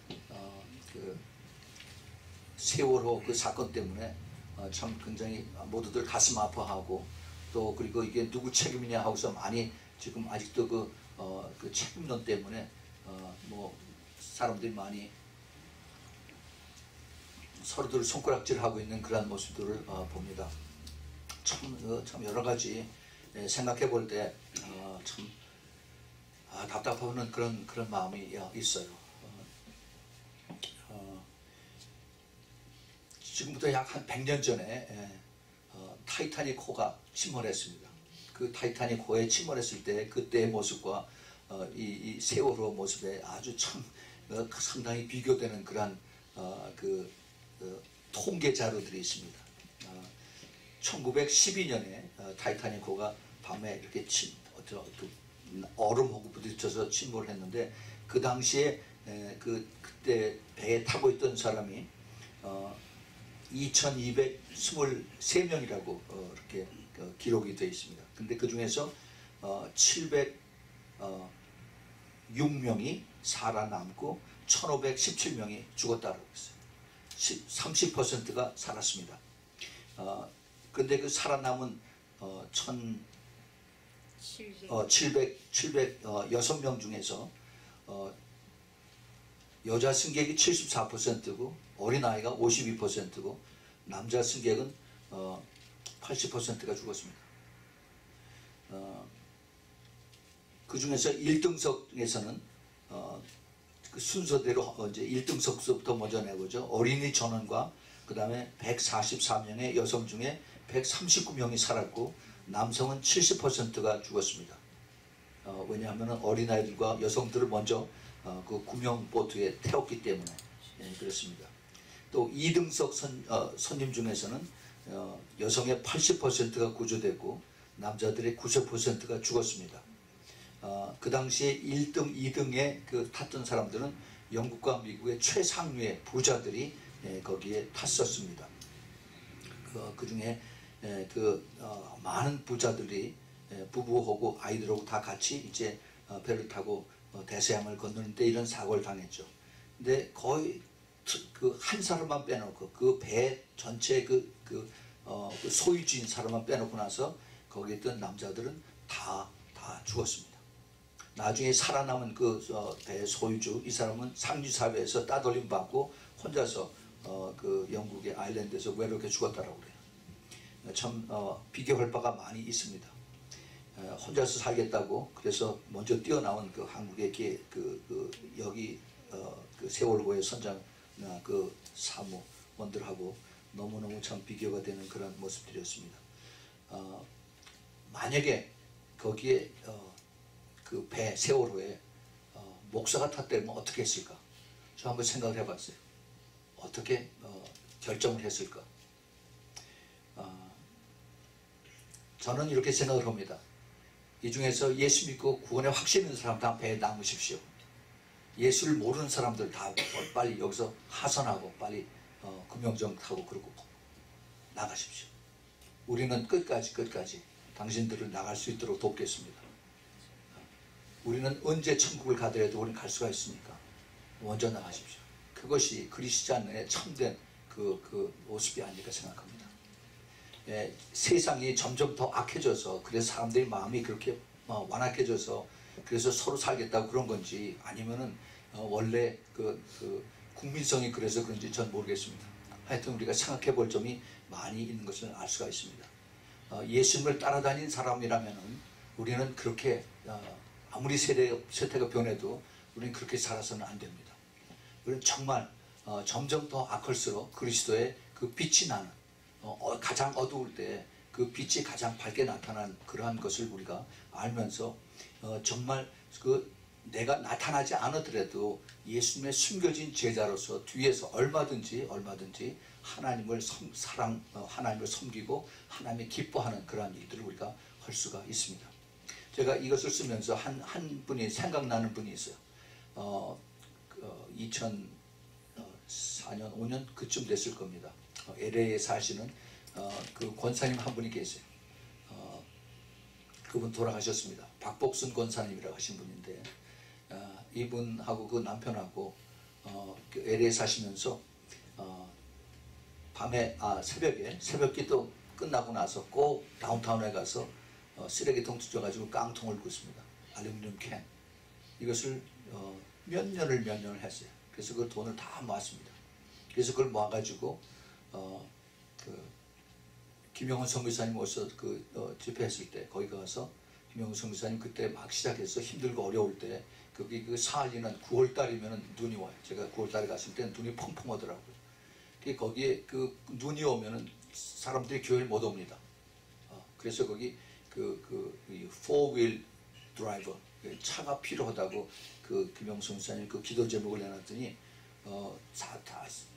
[SPEAKER 1] 세월호 그 사건 때문에 참 굉장히 모두들 가슴 아파하고 또 그리고 이게 누구 책임이냐 하고서 많이 지금 아직도 그 책임론 때문에 뭐 사람들이 많이 서로들 손가락질하고 있는 그런 모습들을 봅니다. 참 여러 가지 생각해 볼 때 참 답답하는 그런 마음이 있어요. 지금부터 약 한 100년 전에 타이타닉호가 침몰했습니다. 그 타이타닉호에 침몰했을 때 그때의 모습과 이 세월호 모습에 아주 참 상당히 비교되는 그런 그 통계 자료들이 있습니다. 1912년에 타이타닉호가 밤에 이렇게 얼음하고 부딪혀서 침몰을 했는데 그 당시에 그때 배에 타고 있던 사람이 2223명이라고 이렇게 기록이 되어 있습니다. 근데 그 중에서 706명이 살아남고 1517명이 죽었다고 했어요. 30%가 살았습니다. 근데 그 살아남은 706명 중에서 여자 승객이 74%고 어린아이가 52%고 남자 승객은 80%가 죽었습니다. 그 중에서 1등석에서는 그 순서대로 이제 1등석부터 먼저 내보죠. 어린이 전원과 그 다음에 144명의 여성 중에 139명이 살았고 남성은 70%가 죽었습니다. 왜냐하면 어린아이들과 여성들을 먼저 그 구명보트에 태웠기 때문에 그렇습니다. 또 2등석 손님 중에서는 여성의 80%가 구조됐고 남자들의 90%가 죽었습니다. 그 당시에 1등, 2등에 탔던 사람들은 영국과 미국의 최상류의 부자들이 거기에 탔었습니다. 그 중에 많은 부자들이 부부하고 아이들하고 다 같이 이제 배를 타고 대서양을 건너는데 이런 사고를 당했죠. 근데 거의 그 한 사람만 빼놓고 그 배 전체 그 소유주인 사람만 빼놓고 나서 거기에 있던 남자들은 다 죽었습니다. 나중에 살아남은 그 배 소유주 이 사람은 상류사회에서 따돌림 받고 혼자서 그 영국의 아일랜드에서 외롭게 죽었다라고 그래요. 참 비교할 바가 많이 있습니다. 혼자서 살겠다고 그래서 먼저 뛰어나온 그 한국의 여기 그 세월호의 선장나 그 사무원들하고 너무너무 참 비교가 되는 그런 모습들이었습니다. 만약에 거기에 그 배 세월호에 목사가 탔다면 어떻게 했을까? 저 한번 생각을 해봤어요. 어떻게 결정을 했을까? 저는 이렇게 생각을 합니다. 이 중에서 예수 믿고 구원에 확신 있는 사람 다 배에 남으십시오. 예수를 모르는 사람들 다 빨리 여기서 하선하고 빨리 금영정 타고 그러고 나가십시오. 우리는 끝까지 당신들을 나갈 수 있도록 돕겠습니다. 우리는 언제 천국을 가더라도 우리는 갈 수가 있으니까 먼저 나가십시오. 그것이 그리스도인의 참된 그 모습이 아닐까 생각합니다. 세상이 점점 더 악해져서 그래서 사람들의 마음이 그렇게 완악해져서 그래서 서로 살겠다고 그런 건지 아니면은 원래 그 국민성이 그래서 그런지 전 모르겠습니다. 하여튼 우리가 생각해 볼 점이 많이 있는 것을 알 수가 있습니다. 예수님을 따라다닌 사람이라면은 우리는 그렇게 아무리 세태가 변해도 우리는 그렇게 살아서는 안 됩니다. 우리는 정말 점점 더 악할수록 그리스도의 그 빛이 나는 가장 어두울 때 그 빛이 가장 밝게 나타난 그러한 것을 우리가 알면서 정말 그 내가 나타나지 않았더라도 예수님의 숨겨진 제자로서 뒤에서 얼마든지 하나님을 하나님을 섬기고 하나님이 기뻐하는 그러한 일들을 우리가 할 수가 있습니다. 제가 이것을 쓰면서 한 분이 생각나는 분이 있어요. 2004년 5년 그쯤 됐을 겁니다. LA에 사시는 그 권사님 한 분이 계세요. 그분 돌아가셨습니다. 박복순 권사님이라고 하신 분인데 이분하고 그 남편하고 그 LA에 사시면서 밤에 새벽기도 끝나고 나서 꼭 다운타운에 가서 쓰레기통 뒤져가지고 깡통을 굽습니다. 알루미늄 캔. 이것을 몇 년을 했어요. 그래서 그 돈을 다 모았습니다. 그래서 그걸 모아가지고 김영훈 선교사님 오셔서 집회했을 때 거기 가서 김영훈 선교사님 그때 막 시작해서 힘들고 어려울 때 거기 그 사할리는 9월달이면 눈이 와요. 제가 9월달에 갔을 때는 눈이 펑펑 오더라고요. 거기에 그 눈이 오면은 사람들이 교회를 못 옵니다. 그래서 거기 four wheel driver 차가 필요하다고 그 김영수 목사님 그 기도 제목을 내놨더니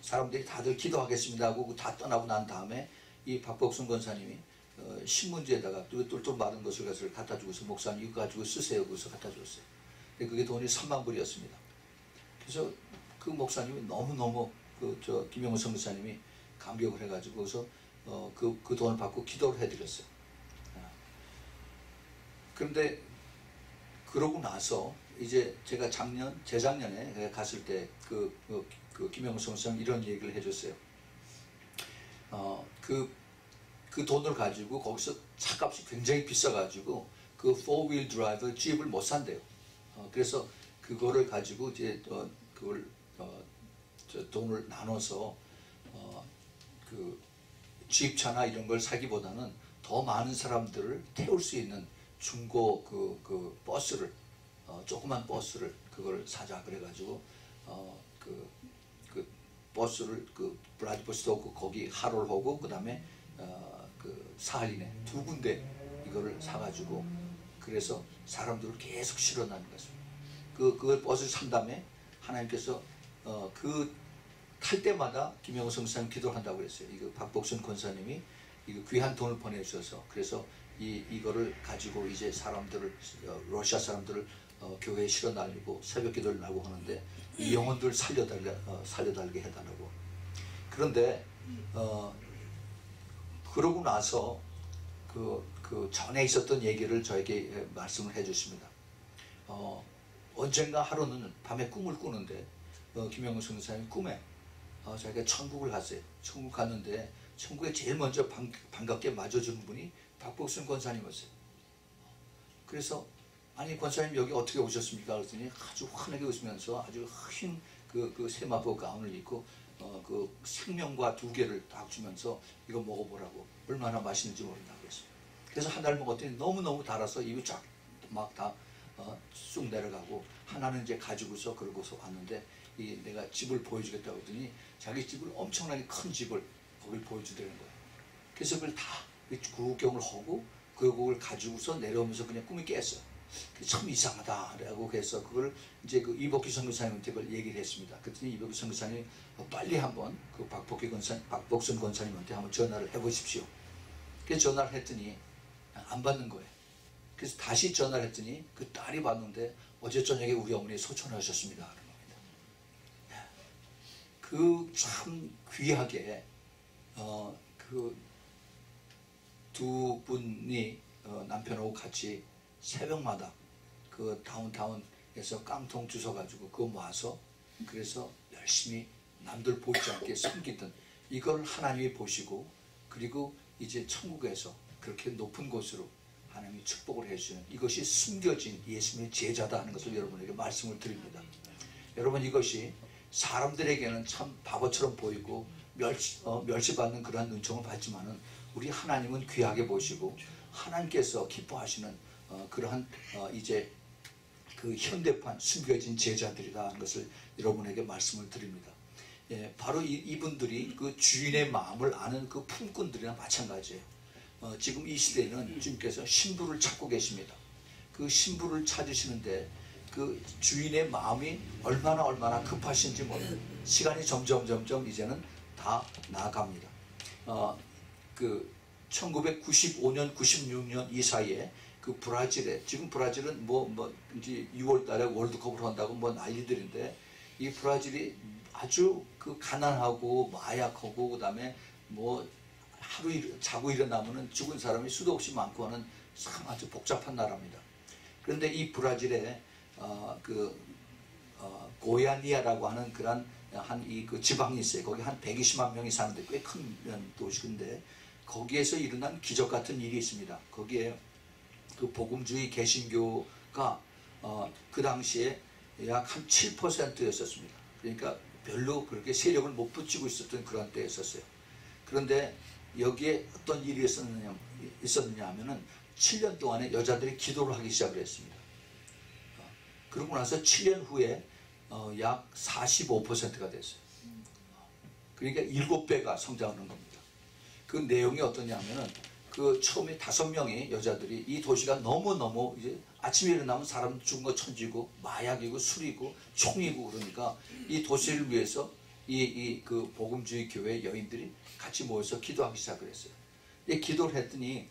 [SPEAKER 1] 사람들이 다들 기도하겠습니다 하고 다 떠나고 난 다음에 이 박복순 권사님이 신문지에다가 똘똘 마른 것을 갖다 주고서 목사님 이거 가지고 쓰세요. 그래서 갖다 줬어요. 그게 돈이 3만 불이었습니다. 그래서 그 목사님이 너무너무 김영호 선교사님이 감격을 해가지고 그래서 그 돈을 받고 기도를 해드렸어요. 그런데 그러고 나서 이제 제가 재작년에 갔을 때 그 김영호 선교사님 이런 얘기를 해줬어요. 그 돈을 가지고 거기서 차값이 굉장히 비싸가지고 그 4wheel drive 집을 못 산대요. 그래서 그거를 가지고 이제 그걸 돈을 나눠서 그 집차나 이런 걸 사기보다는 더 많은 사람들을 태울 수 있는 중고 그 버스를 조그만 버스를 그걸 사자 그래가지고 그 버스를 그 브라디보스토크 거기 하롤 하고 그 다음에 그 사할린에 2군데 이거를 사가지고 그래서 사람들을 계속 실어나는 것입니다. 그 버스를 산 다음에 하나님께서 탈 때마다 김영호 선교사님 기도를 한다고 그랬어요. 이거 박복순 권사님이 이거 귀한 돈을 보내주셔서 그래서 이거를 가지고 이제 사람들을 러시아 사람들을 교회에 실어 날리고 새벽 기도를 하고 하는데 이 영혼들 살려달게 해달라고. 그런데 그러고 나서 그 전에 있었던 얘기를 저에게 말씀을 해주십니다. 언젠가 하루는 밤에 꿈을 꾸는데 김영훈 선교사님 꿈에 자기가 천국을 갔어요. 천국 갔는데 천국에 제일 먼저 반갑게 맞아주는 분이 박복순 권사님이었어요. 그래서 아니 권사님 여기 어떻게 오셨습니까? 그랬더니 아주 환하게 웃으면서 아주 흰 그 세마포 가운을 입고 그 생명과 2개를 딱 주면서 이거 먹어보라고 얼마나 맛있는지 모른다고 그랬어요. 그래서 하나를 먹었더니 너무너무 달아서 입이 쫙 막 다 쑥 내려가고 하나는 이제 가지고서 그러고서 왔는데 내가 집을 보여주겠다고 했더니 자기 집을 엄청나게 큰 집을 거길 보여주더라는 거예요. 그래서 그걸 다 구경을 하고 그걸 가지고서 내려오면서 그냥 꿈이 깼어요. 참 이상하다 라고 해서 그걸 이제 그 이복희 선교사님한테 그걸 얘기를 했습니다. 그랬더니 이복희 선교사님이 빨리 한번 그 박복순 권사님한테 한번 전화를 해보십시오. 그래서 전화를 했더니 안 받는 거예요. 그래서 다시 전화를 했더니 그 딸이 받는데 어제 저녁에 우리 어머니 소천하셨습니다 그런 겁니다. 그 참 귀하게 그 2분이 남편하고 같이 새벽마다 그 다운타운에서 깡통 주워가지고 그거 모아서 그래서 열심히 남들 보지 않게 섬기던 이걸 하나님이 보시고 그리고 이제 천국에서 그렇게 높은 곳으로 하나님이 축복을 해주시는 이것이 숨겨진 예수님의 제자다 하는 것을 여러분에게 말씀을 드립니다. 여러분 이것이 사람들에게는 참 바보처럼 보이고 멸시받는 그러한 눈총을 받지만은 우리 하나님은 귀하게 보시고 하나님께서 기뻐하시는 그러한 이제 그 현대판 숨겨진 제자들이다 하는 것을 여러분에게 말씀을 드립니다. 예, 바로 이분들이 그 주인의 마음을 아는 그 품꾼들이랑 마찬가지예요. 지금 이 시대에는 주님께서 신부를 찾고 계십니다. 그 신부를 찾으시는데 그 주인의 마음이 얼마나 급하신지 시간이 점점 이제는 다 나아갑니다. 그 1995년, 96년 이 사이에 그 브라질에, 지금 브라질은 이제 6월달에 월드컵을 한다고 난리들인데, 이 브라질이 아주 그 가난하고 마약하고 그다음에 하루 자고 일어나면은 죽은 사람이 수도 없이 많고 하는 참 아주 복잡한 나라입니다. 그런데 이 브라질에 고야니아라고 하는 그런 그 지방이 있어요. 거기 한 120만 명이 사는데 꽤 큰 도시인데, 거기에서 일어난 기적 같은 일이 있습니다. 거기에 그 복음주의 개신교가 그 당시에 약 한 7%였었습니다. 그러니까 별로 그렇게 세력을 못 붙이고 있었던 그런 때였었어요. 그런데 여기에 어떤 일이 있었느냐 하면은 7년 동안에 여자들이 기도를 하기 시작을 했습니다. 그러고 나서 7년 후에 약 45%가 됐어요. 그러니까 7배가 성장하는 겁니다. 그 내용이 어떠냐 하면은 그 처음에 5명의 여자들이 이 도시가 너무너무 이제 아침에 일어나면 사람 죽은 거 천지고 마약이고 술이고 총이고 그러니까 이 도시를 위해서 그 복음주의 교회 여인들이 같이 모여서 기도하기 시작을 했어요. 기도를 했더니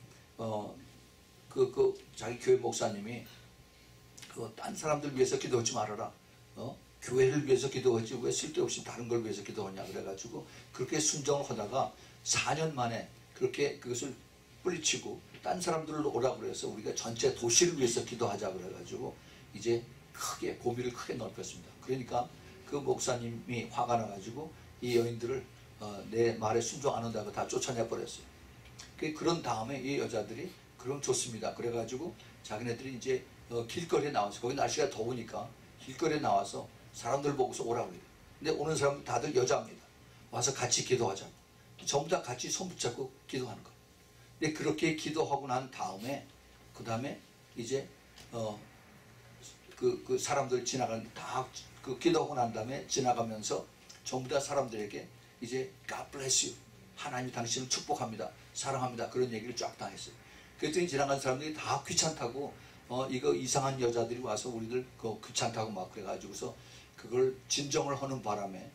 [SPEAKER 1] 자기 교회 목사님이 딴 사람들 위해서 기도하지 말아라. 교회를 위해서 기도하지 왜 쓸데없이 다른 걸 위해서 기도하냐 그래가지고 그렇게 순종을 하다가 4년 만에 그렇게 그것을 뿌리치고 딴 사람들로 오라고 그래서 우리가 전체 도시를 위해서 기도하자 그래가지고 이제 고비를 크게 넓혔습니다. 그러니까 그 목사님이 화가 나가지고 이 여인들을 내 말에 순종 안 한다고 다 쫓아내버렸어요. 그런 다음에 이 여자들이 그럼 좋습니다. 그래가지고 자기네들이 이제 길거리에 나와서, 거기 날씨가 더우니까 길거리에 나와서 사람들 보고서 오라고 그래요. 근데 오는 사람들 다들 여자입니다. 와서 같이 기도하자고. 전부 다 같이 손 붙잡고 기도하는 거예요. 근데 그렇게 기도하고 난 다음에 그 다음에 이제 그 사람들 그 기도하고 난 다음에 지나가면서 전부 다 사람들에게 이제 God bless you, 하나님이 당신을 축복합니다, 사랑합니다, 그런 얘기를 쫙 다 했어요. 그랬더니 지나간 사람들이 다 귀찮다고 이거 이상한 여자들이 와서 우리들 귀찮다고 막 그래가지고서 그걸 진정을 하는 바람에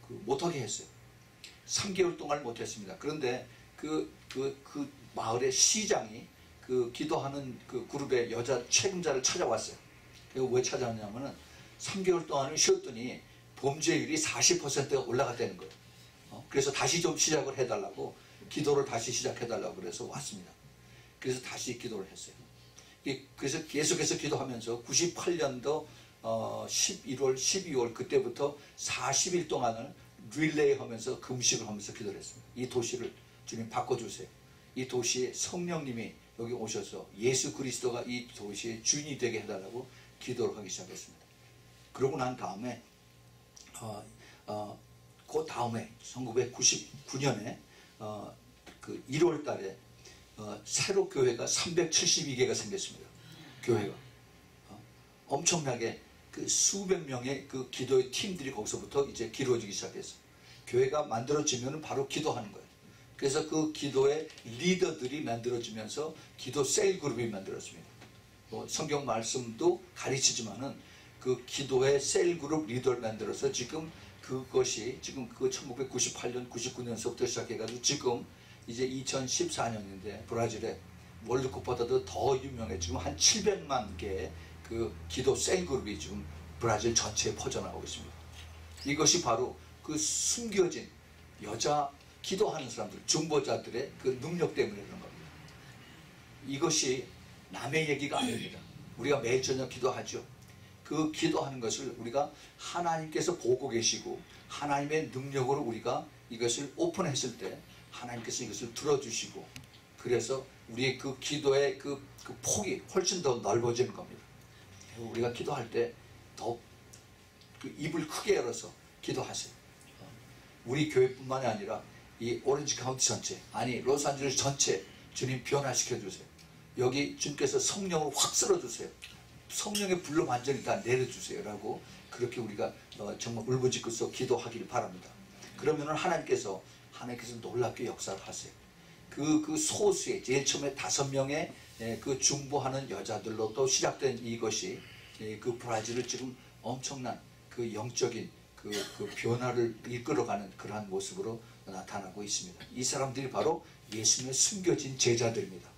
[SPEAKER 1] 못하게 했어요. 3개월 동안 못했습니다. 그런데 그 마을의 시장이 그 기도하는 그 그룹의 여자 책임자를 찾아왔어요. 왜 찾아왔냐면은 3개월 동안을 쉬었더니 범죄율이 40%가 올라갔다는 거예요. 그래서 다시 좀 시작을 해달라고, 기도를 다시 시작해달라고 그래서 왔습니다. 그래서 다시 기도를 했어요. 그래서 계속해서 기도하면서 98년도 11월, 12월 그때부터 40일 동안을 릴레이 하면서 금식을 하면서 기도를 했습니다. 이 도시를 주님 바꿔주세요. 이 도시에 성령님이 여기 오셔서 예수 그리스도가 이 도시의 주인이 되게 해달라고 기도를 하기 시작했습니다. 그러고 난 다음에 그 다음에 1999년에 그 1월 달에 새로 교회가 372개가 생겼습니다. 교회가 엄청나게 그 수백 명의 그 기도의 팀들이 거기서부터 이제 기울어지기 시작했어요. 교회가 만들어지면 바로 기도하는 거예요. 그래서 그 기도의 리더들이 만들어지면서 기도 셀 그룹이 만들어집니다. 성경 말씀도 가르치지만은 그 기도의 셀 그룹 리더를 만들어서 지금 그것이 지금 그 1998년, 99년서부터 시작해가지고 지금 이제 2014년인데 브라질에 월드컵보다도 더 유명해. 지금 한 700만 개의 그 기도 셀 그룹이 지금 브라질 전체에 퍼져나가고 있습니다. 이것이 바로 그 숨겨진 여자 기도하는 사람들, 중보자들의 그 능력 때문에 그런 겁니다. 이것이 남의 얘기가 아닙니다. 우리가 매일 저녁 기도하죠. 그 기도하는 것을 우리가 하나님께서 보고 계시고 하나님의 능력으로 우리가 이것을 오픈했을 때 하나님께서 이것을 들어주시고, 그래서 우리의 그 기도의 그 폭이 훨씬 더 넓어지는 겁니다. 우리가 기도할 때 더 그 입을 크게 열어서 기도하세요. 우리 교회뿐만이 아니라 이 오렌지 카운티 전체, 아니 로스앤젤레스 전체 주님 변화시켜 주세요. 여기 주님께서 성령을 확 쓸어주세요. 성령의 불로 완전히 다 내려주세요 라고 그렇게 우리가 정말 울부짖고서 기도하기를 바랍니다. 그러면은 하나님께서 놀랍게 역사를 하세요. 그 소수의 제일 처음에 5명의 그 중보하는 여자들로 또 시작된 이것이 그 브라질을 지금 엄청난 그 영적인 그 변화를 이끌어가는 그러한 모습으로 나타나고 있습니다. 이 사람들이 바로 예수님의 숨겨진 제자들입니다.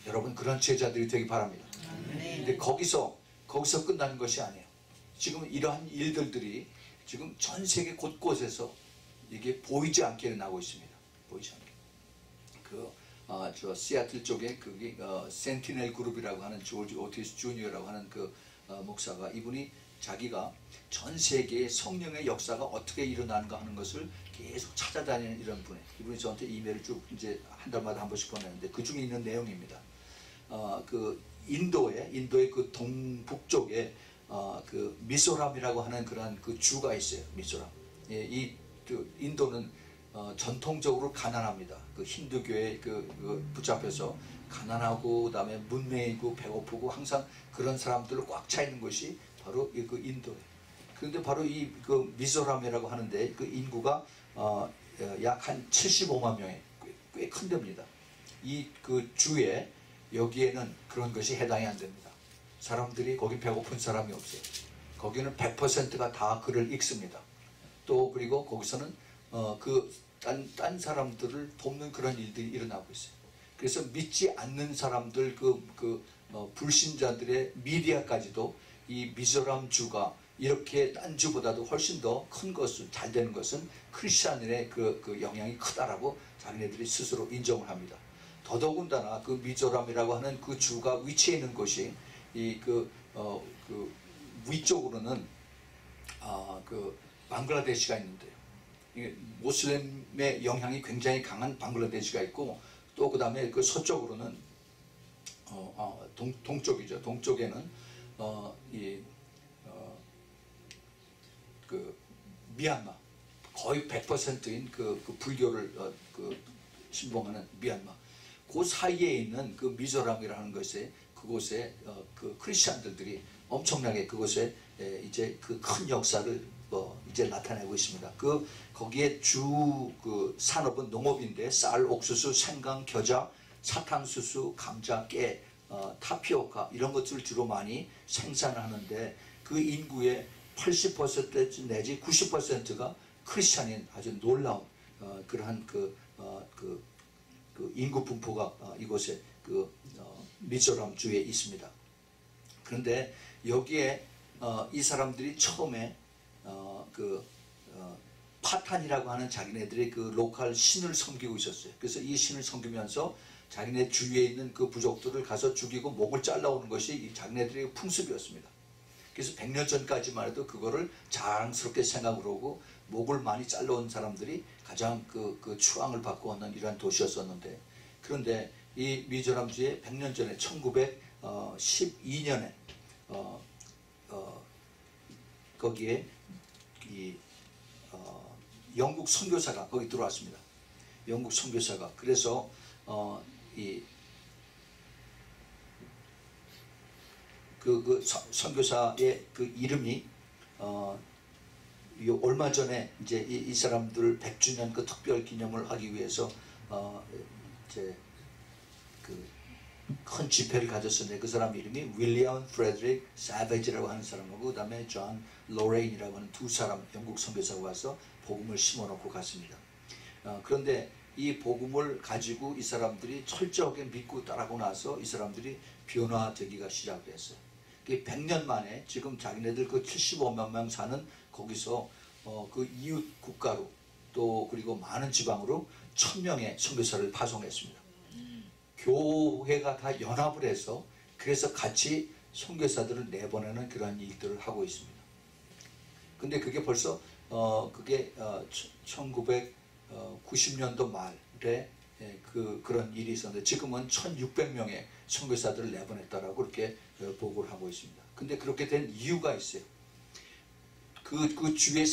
[SPEAKER 1] 여러분 그런 제자들이 되기 바랍니다. 근데 거기서 끝나는 것이 아니에요. 지금 이러한 일들이 지금 전 세계 곳곳에서 이게 보이지 않게 나고 있습니다. 보이지 않게. 저 시애틀 쪽에 그게 센티넬 그룹이라고 하는 조지 오티스 주니어라고 하는 그 목사가, 이분이 자기가 전 세계의 성령의 역사가 어떻게 일어나는가 하는 것을 계속 찾아다니는 이런 분이에요. 이분이 저한테 이메일을 쭉 이제 한 달마다 한 번씩 보내는데 그 중에 있는 내용입니다. 그 인도의 그 동북쪽에 그 미조람이라고 하는 그러한 그 주가 있어요. 미조람. 이 인도는 전통적으로 가난합니다. 그 힌두교에 붙잡혀서 가난하고 그다음에 문맹이고 배고프고 항상 그런 사람들로 꽉 차 있는 것이 바로 그 인도예요. 그런데 바로 이 그 미조람이라고 하는데 그 인구가 약 한 75만 명에 꽤 큰 데입니다. 이 그 주에 여기에는 그런 것이 해당이 안 됩니다. 사람들이 거기 배고픈 사람이 없어요. 거기는 100%가 다 글을 읽습니다. 또 그리고 거기서는 딴 사람들을 돕는 그런 일들이 일어나고 있어요. 그래서 믿지 않는 사람들 불신자들의 미디어까지도 이 미조람 주가 이렇게 딴 주보다도 훨씬 더 큰 것을 잘 되는 것은 크리스천의 그 영향이 크다라고 자기네들이 스스로 인정을 합니다. 더더군다나 그 미조람이라고 하는 그 주가 위치해 있는 곳이 위쪽으로는 그 방글라데시가 있는데요. 모슬렘의 영향이 굉장히 강한 방글라데시가 있고, 또 그 다음에 그 서쪽으로는 동쪽이죠. 동쪽에는 그 미얀마, 거의 100%인 그 불교를 신봉하는 미얀마, 그 사이에 있는 그 미조람이라는 것에, 그곳에 그 크리스천들이 엄청나게 그곳에 이제 그 큰 역사를 이제 나타내고 있습니다. 거기에 그 산업은 농업인데 쌀, 옥수수, 생강, 겨자, 사탕수수, 감자, 깨, 타피오카 이런 것들을 주로 많이 생산하는데 그 인구의 80% 내지 90%가 크리스천인 아주 놀라운 그러한 그 인구 분포가 이곳에 미조람 주에 있습니다. 그런데 여기에 이 사람들이 처음에 파탄이라고 하는 자기네들의 그 로컬 신을 섬기고 있었어요. 그래서 이 신을 섬기면서 자기네 주위에 있는 그 부족들을 가서 죽이고 목을 잘라오는 것이 자기네들의 풍습이었습니다. 그래서 100년 전까지만 해도 그거를 자랑스럽게 생각을 하고 목을 많이 잘라온 사람들이 가장 그 추앙을 받고 있는 이러한 도시였었는데, 그런데 이 미조람주에 100년 전에 1912년에 거기에 영국 선교사가 거기 들어왔습니다. 영국 선교사가. 그래서 선교사의 그 이름이 얼마 전에 이제 이 사람들 100주년 그 특별 기념을 하기 위해서 이제 큰 집회를 가졌었는데 그 사람 이름이 윌리엄 프레드릭 사베지라고 하는 사람하고 그 다음에 존 로레인이라고 하는 두 사람 영국 선교사가 와서 복음을 심어놓고 갔습니다. 그런데 이 복음을 가지고 이 사람들이 철저하게 믿고 따라하고 나서 이 사람들이 변화되기가 시작했어요. 100년 만에 지금 자기네들 그 75만 명 사는 거기서 그 이웃 국가로 또 그리고 많은 지방으로 1000명의 선교사를 파송했습니다. 교회가 다 연합을 해서 그래서 같이 선교사들을 내보내는 그런 일들을 하고 있습니다. 근데 그게 벌써 그게 1990년도 말에 그런 일이 있었는데 지금은 1600명의 선교사들을 내보냈다라고 그렇게 보고를 하고 있습니다. 근데 그렇게 된 이유가 있어요. 그 주에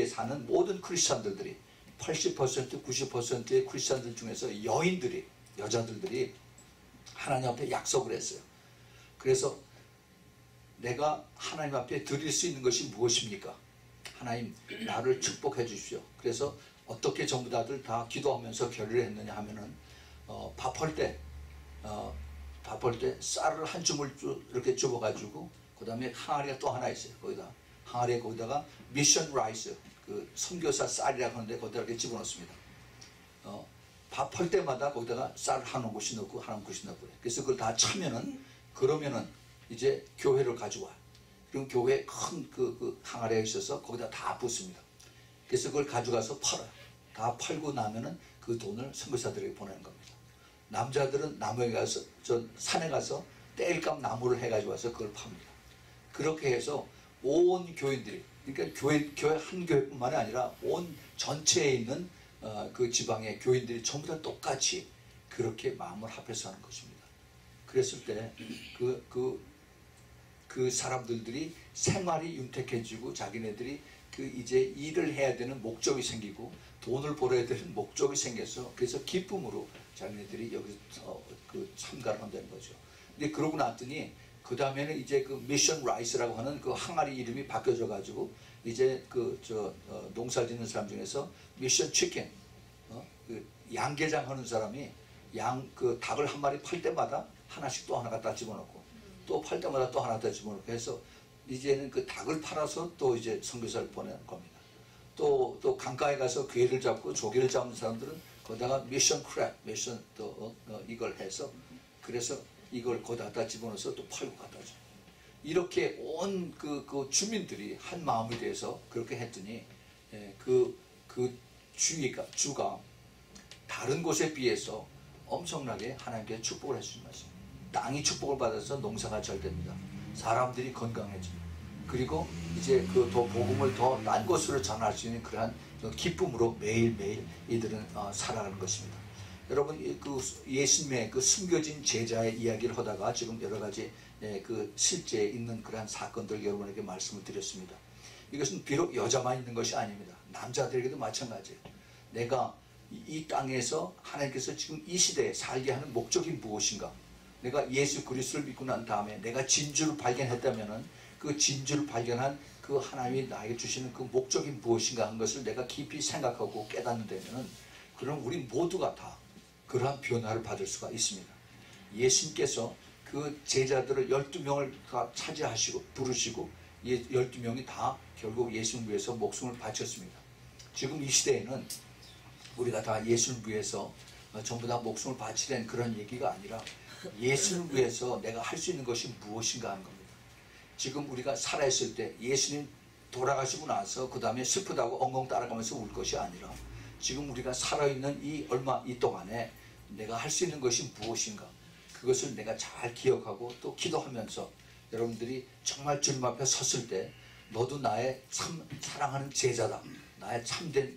[SPEAKER 1] 사는 모든 크리스천들이 80% 90%의 크리스천들 중에서 여자들이 하나님 앞에 약속을 했어요. 그래서 내가 하나님 앞에 드릴 수 있는 것이 무엇입니까? 하나님 나를 축복해 주십시오. 그래서 어떻게 전부 다들 다 기도하면서 결의를 했느냐 하면은 밥할 때 쌀을 한 줌을 이렇게 집어가지고 그 다음에 항아리가 또 하나 있어요. 거기다가 미션 라이스, 그 선교사 쌀이라고 하는데 거기다 이렇게 집어넣습니다. 밥할 때마다 거기다가 쌀 한 곳이 넣고 한 곳이 넣고 그래서 그걸 다 차면은 그러면은 이제 교회를 가져와. 그럼 교회에 큰 그 항아리가 있어서 거기다 다 붓습니다. 그래서 그걸 가져가서 팔아요. 다 팔고 나면은 그 돈을 선교사들에게 보내는 겁니다. 남자들은 나무에 가서 산에 가서 땔감 나무를 해가지고 와서 그걸 팝니다. 그렇게 해서 온 교인들이, 그러니까 교회 한 교회뿐만이 아니라 온 전체에 있는 그 지방의 교인들이 전부 다 똑같이 그렇게 마음을 합해서 하는 것입니다. 그랬을 때 그 사람들이 생활이 윤택해지고 자기네들이 그 이제 일을 해야 되는 목적이 생기고 돈을 벌어야 되는 목적이 생겨서 그래서 기쁨으로 자기네들이 여기서 참가를 한다는 거죠. 근데 그러고 났더니 그 다음에는 이제 그 미션 라이스라고 하는 그 항아리 이름이 바뀌어져 가지고 이제 농사 짓는 사람 중에서 미션 치킨, 그 양계장 하는 사람이 닭을 한 마리 팔 때마다 하나씩 또 하나 갖다 집어넣고 또 팔 때마다 또 하나 갖다 집어넣고 해서 이제는 그 닭을 팔아서 또 이제 선교사를 보내는 겁니다. 또 강가에 가서 괴를 잡고 조개를 잡는 사람들은 거기다가 미션 크랩, 미션 이걸 해서 그래서 이걸 거기다 집어넣어서 또 팔고 갖다 줘. 이렇게 온 그 주민들이 한 마음이 돼서 그렇게 했더니 그 주가 다른 곳에 비해서 엄청나게 하나님께 축복을 해주신 것입니다. 땅이 축복을 받아서 농사가 잘 됩니다. 사람들이 건강해집니다. 그리고 이제 그 복음을 더 딴 곳으로 전할 수 있는 그러한 기쁨으로 매일매일 이들은 살아가는 것입니다. 여러분 그 예수님의 그 숨겨진 제자의 이야기를 하다가 지금 여러 가지 그 실제 있는 그러한 사건들 여러분에게 말씀을 드렸습니다. 이것은 비록 여자만 있는 것이 아닙니다. 남자들에게도 마찬가지예요. 내가 이 땅에서 하나님께서 지금 이 시대에 살게 하는 목적이 무엇인가? 내가 예수 그리스도를 믿고 난 다음에 내가 진주를 발견했다면은 그 진주를 발견한 그 하나님이 나에게 주시는 그 목적이 무엇인가 하는 것을 내가 깊이 생각하고 깨닫는다면은 그럼 우리 모두가 다 그러한 변화를 받을 수가 있습니다. 예수님께서 그 제자들을 12명을 다 차지하시고 부르시고 12명이 다 결국 예수님 위해서 목숨을 바쳤습니다. 지금 이 시대에는 우리가 다 예수를 위해서 전부 다 목숨을 바치는 그런 얘기가 아니라 예수를 위해서 내가 할 수 있는 것이 무엇인가 하는 겁니다. 지금 우리가 살아있을 때 예수님 돌아가시고 나서 그 다음에 슬프다고 엉엉 따라가면서 울 것이 아니라 지금 우리가 살아있는 이 동안에 내가 할 수 있는 것이 무엇인가 그것을 내가 잘 기억하고 또 기도하면서 여러분들이 정말 주님 앞에 섰을 때 너도 나의 참 사랑하는 제자다, 나의 참된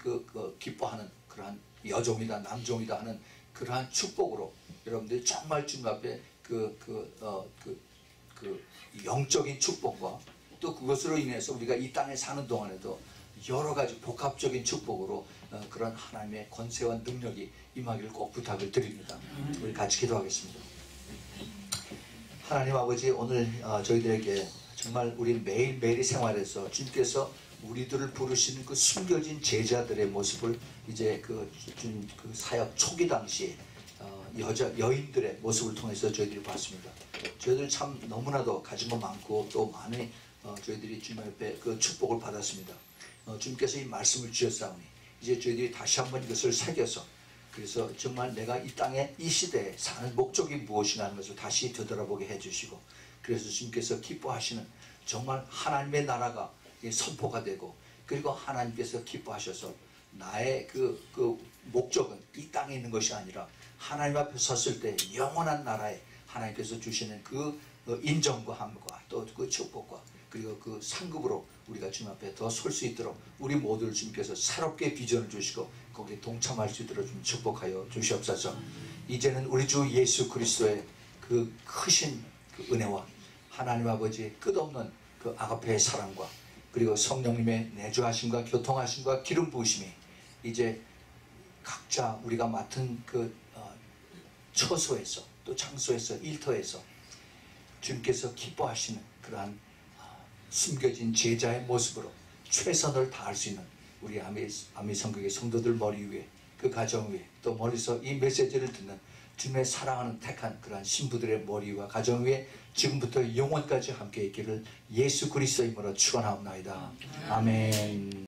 [SPEAKER 1] 기뻐하는 그러한 여종이다 남종이다 하는 그러한 축복으로 여러분들이 정말 주님 앞에 영적인 축복과 또 그것으로 인해서 우리가 이 땅에 사는 동안에도 여러 가지 복합적인 축복으로 그런 하나님의 권세와 능력이 임하기를 꼭 부탁을 드립니다. 우리 같이 기도하겠습니다. 하나님 아버지, 오늘 저희들에게 정말 우리 매일매일의 생활에서 주님께서 우리들을 부르시는 그 숨겨진 제자들의 모습을 이제 그 사역 초기 당시에 여인들의 모습을 통해서 저희들이 봤습니다. 저희들 참 너무나도 가진 것 많고 또 많이 저희들이 주님 앞에 그 축복을 받았습니다. 주님께서 이 말씀을 주셨사오니 이제 저희들이 다시 한번 이것을 새겨서 그래서 정말 내가 이 땅에 이 시대에 사는 목적이 무엇인가 하는 것을 다시 되돌아보게 해주시고 그래서 주님께서 기뻐하시는 정말 하나님의 나라가 선포가 되고 그리고 하나님께서 기뻐하셔서 나의 그 목적은 이 땅에 있는 것이 아니라 하나님 앞에 섰을 때 영원한 나라에 하나님께서 주시는 그 인정과 함과 또 그 축복과 그리고 그 상급으로 우리가 주님 앞에 더 설 수 있도록 우리 모두를 주님께서 새롭게 비전을 주시고 거기에 동참할 수 있도록 좀 축복하여 주시옵소서. 이제는 우리 주 예수 그리스도의 그 크신 그 은혜와 하나님 아버지의 끝없는 그 아가페의 사랑과 그리고 성령님의 내주하심과 교통하심과 기름 부으심이 이제 각자 우리가 맡은 그 처소에서 또 장소에서 일터에서 주님께서 기뻐하시는 그러한 숨겨진 제자의 모습으로 최선을 다할 수 있는 우리 아미 성극의 성도들 머리 위에, 그 가정 위에, 또 멀리서 이 메시지를 듣는 주님의 사랑하는 택한 그러한 신부들의 머리와 가정 위에 지금부터 영원까지 함께 있기를 예수 그리스도의 이름으로 축원하옵나이다. 아멘.